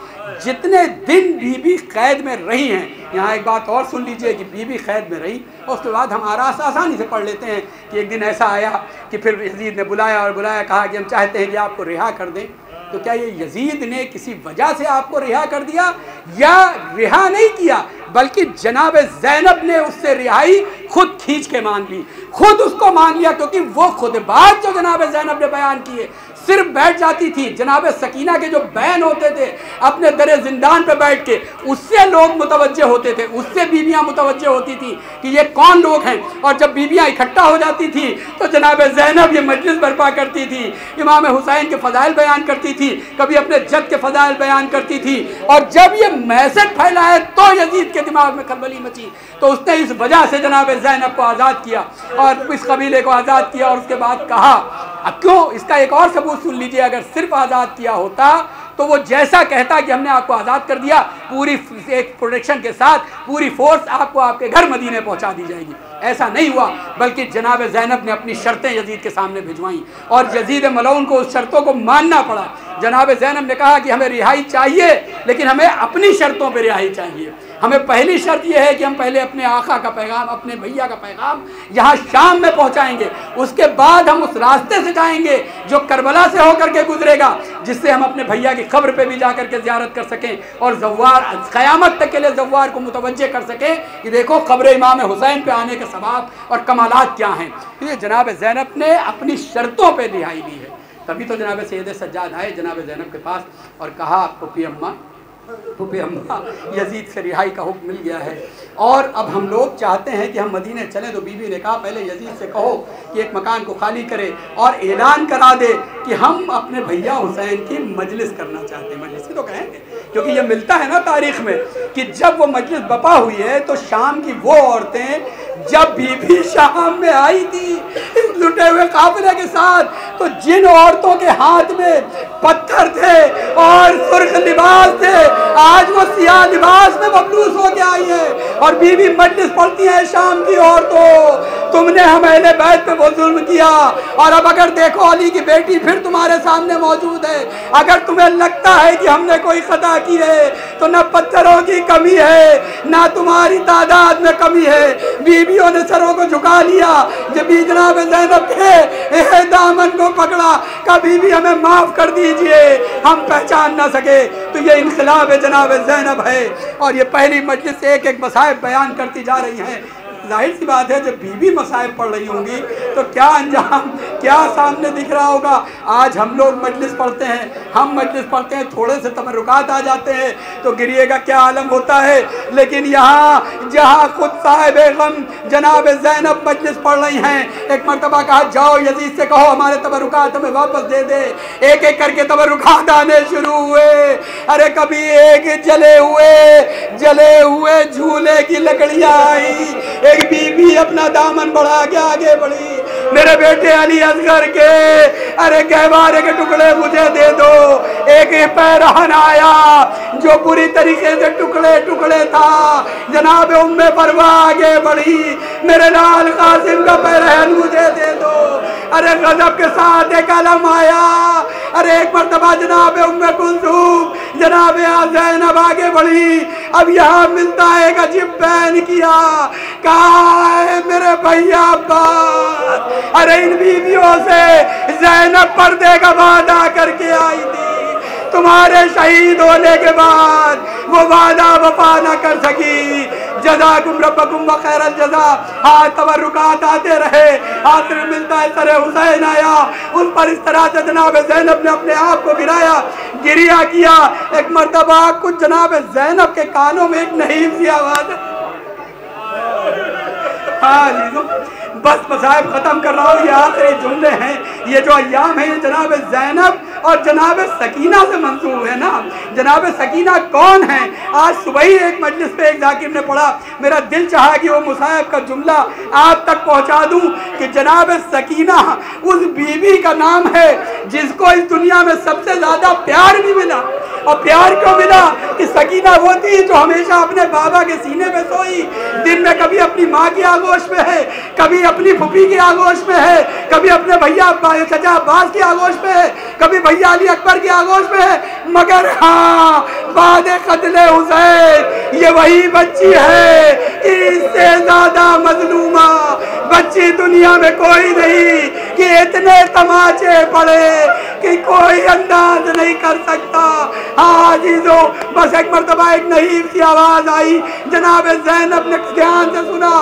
जितने दिन बीबी कैद में रही हैं। यहाँ एक बात और सुन लीजिए कि बीबी कैद में रही, और उसके बाद हम आसानी से पढ़ लेते हैं कि एक दिन ऐसा आया कि फिर यजीद ने बुलाया, कहा कि हम चाहते हैं कि आपको रिहा कर दें। तो क्या ये यजीद ने किसी वजह से आपको रिहा कर दिया, या रिहा नहीं किया, बल्कि जनाब ज़ैनब ने उससे रिहाई खुद खींच के मांग ली, खुद उसको मांग लिया, क्योंकि वो खुद बात जो जनाब ज़ैनब ने बयान की है सिर्फ बैठ जाती थी। जनाब सकीना के जो बहन होते थे अपने दरे जिंदान पे बैठ के, उससे लोग मुतवज्जे होते थे, उससे बीबियां मुतवज्जे होती थी कि ये कौन लोग हैं। और जब बीबियां इकट्ठा हो जाती थी तो जनाब ज़ैनब ये मजलिस बर्पा करती थी, इमाम हुसैन के फ़ज़ाइल बयान करती थी, कभी अपने जद के फ़ज़ाइल बयान करती थी। और जब ये मैसेज फैलाए तो यजीद के दिमाग में खलबली मची, तो उसने इस वजह से जनाब ज़ैनब को आज़ाद किया और इस कबीले को आज़ाद किया। और उसके बाद कहा अब क्यों, इसका एक और सबूत सुन लीजिए। अगर सिर्फ आज़ाद किया होता तो वो जैसा कहता कि हमने आपको आज़ाद कर दिया, पूरी एक प्रोटेक्शन के साथ पूरी फोर्स आपको आपके घर मदीने पहुंचा दी जाएगी। ऐसा नहीं हुआ, बल्कि जनाब ज़ैनब ने अपनी शर्तें यजीद के सामने भिजवाईं और यजीद मलऊन को उस शर्तों को मानना पड़ा। जनाब ज़ैनब ने कहा कि हमें रिहाई चाहिए, लेकिन हमें अपनी शर्तों पर रिहाई चाहिए। हमें पहली शर्त यह है कि हम पहले अपने आका का पैगाम, अपने भैया का पैगाम यहाँ शाम में पहुँचाएंगे, उसके बाद हम उस रास्ते से जाएंगे जो करबला से होकर के गुजरेगा, जिससे हम अपने भैया की कब्र पे भी जाकर के ज़ियारत कर सकें और ज़व्वार क़यामत तक के लिए ज़व्वार को मुतवज्जे कर सकें कि देखो कब्र इमाम हुसैन पे आने के सवाब और कमालात क्या हैं। ये जनाब ज़ैनब ने अपनी शर्तों पर रिहाई ली है। तभी तो जनाब सैयद सज्जाद आए जनाब ज़ैनब के पास और कहा, फूफी अम्मा यजीद से रिहाई का हुक्म मिल गया है और अब हम लोग चाहते हैं कि हम मदीने चलें। तो बीवी ने कहा, पहले यजीद से कहो कि एक मकान को खाली करे और ऐलान करा दे कि हम अपने भैया हुसैन की मजलिस करना चाहते हैं। मजलिस तो कहेंगे, क्योंकि ये मिलता है ना तारीख में कि जब वो मजलिस बपा हुई है तो शाम की वो औरतें जब बीबी शाम में आई थी लुटे हुए काफिले के साथ, तो जिन औरतों के हाथ में पत्थर थे और सुर्ख लिबास थे, आज वो सियाह लिबास में मबलूस होके आई है और बीबी मजलिस पढ़ती है शाम की औरतों, तुमने हम अहले बैत पे वो जुल्म किया और अब अगर देखो अली की बेटी फिर तुम्हारे सामने मौजूद है, अगर तुम्हें लगता है कि हमने कोई खता की है तो न पत्थरों की कमी है ना तुम्हारी तादाद में कमी है। बीबियों ने सरों को झुका लिया जब जनाब ज़ैनब के दामन को पकड़ा, कभी भी हमें माफ कर दीजिए, हम पहचान ना सके। तो ये इनकलाब जनाब ज़ैनब है और ये पहली मजलिस एक एक मसाइब बयान करती जा रही हैं। जाहिर सी बात है जब बीवी मसाइब पढ़ रही होंगी तो क्या अंजाम, क्या सामने दिख रहा होगा। आज हम लोग मजलिस पढ़ते हैं, हम मजलिस पढ़ते हैं, थोड़े से तबरुकात आ जाते हैं तो गिरिएगा क्या आलम होता है। लेकिन यहाँ जहाँ खुद साहिब गम जनाब ज़ैनब मजलिस पढ़ रही हैं, एक मरतबा कहा जाओ यजीद से कहो हमारे तबरुकात हमें वापस दे दे। एक एक करके तबरुकात आने शुरू हुए। अरे कभी एक जले हुए झूले की लकड़ियाँ आई, एक बीबी अपना दामन बढ़ा के आगे बढ़ी, मेरे बेटे अली असगर के अरे गहवारे के टुकड़े मुझे दे दो। एक पैरहन आया जो पूरी तरीके से टुकड़े टुकड़े था, जनाब उम्मे परवा आगे बढ़ी, मेरे लाल कासिम का पैरहन मुझे दे दो। अरे गजब के साथ एक अलम आया, अरे एक मरतबा जनाब उम्मे कुलसूम जनाब ज़ैनब आगे बढ़ी। अब यहाँ मिलता है एक अजीब बैन किया, कहा है मेरे भैया अब्बास, अरे इन बीवियों से ज़ैनब पर्दे का वादा करके आई थी, तुम्हारे शहीद होने के बाद वो वादा वफा न कर सकी। जज़ाकुम रब्बकुम व खैरल जज़ा। हाँ तबरुकात आते रहे, आखिर मिलता है सरे हुसैन आया, उस पर इस तरह से जनाब ज़ैनब ने अपने आप को गिराया, गिरिया किया। एक मरतबा कुछ जनाब ज़ैनब के कानों में एक नहीम सी आवाज़, हाँ बस मसाइब ख़त्म कर रहा हूँ, ये आखिरी जुमले हैं। ये जो अय्याम है ये जनाब ज़ैनब और जनाब सकीना से मंसूब है ना। जनाब सकीना कौन है? आज सुबह ही एक मजलिस पे एक जाकिर ने पढ़ा, मेरा दिल चाहा कि वो मुसाहिब का जुमला आप तक पहुँचा दूँ कि जनाब सकीना उस बीवी का नाम है जिसको इस दुनिया में सबसे ज़्यादा प्यार भी मिला। और प्यार क्यों मिला? कि सकीना वो थी जो हमेशा अपने बाबा के सीने में सोई, दिन में कभी अपनी माँ की आगोश में है, कभी अपनी फूफी की आगोश में है, कभी अपने भैया चचा अब्बास की आगोश में है, कभी भैया अली अकबर की आगोश में है। मगर हाँ बाद कत्ले हुसैन ये वही बच्ची है कि इससे ज्यादा मजलूमा बच्ची दुनिया में कोई नहीं, कि इतने तमाचे पड़े कि कोई अंदाज नहीं कर सकता। हाँ अजीजों, बस एक मरतबा एक नहीम सी आवाज़ आई, जनाब ज़ैनब ने ध्यान से सुना,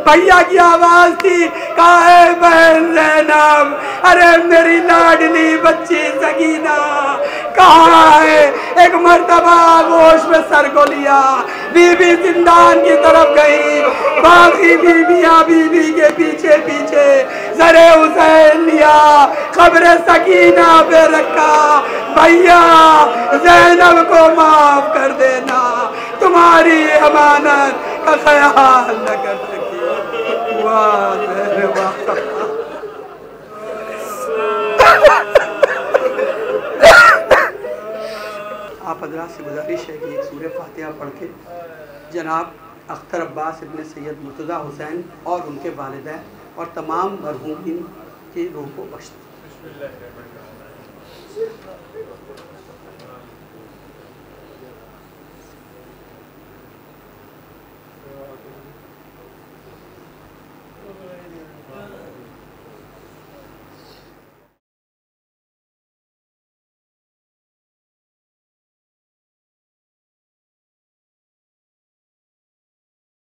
भैया की आवाज़ थी, कहा है बहन ज़ैनब, अरे मेरी लाडली बच्ची सकीना कहाँ है? एक मरतबा आगोश में सर को लिया, बीबी जिंदान की तरफ गई, बाकी बीबियाँ बीबी के पीछे पीछे, सरे हुसैन लिया, खबरे सकीना पे रखा, भैया ज़ैनब को माफ कर देना, तुम्हारी अमानत का ख्याल न कर सकी। वाह वाह। आप हजरात से गुजारिश है कि एक सूरह फातिहा पढ़ के जनाब अख्तर अब्बास इब्ने सैयद मुर्तज़ा हुसैन और उनके वालिदैन और तमाम मरहूमीन की रूह को बख्श दें।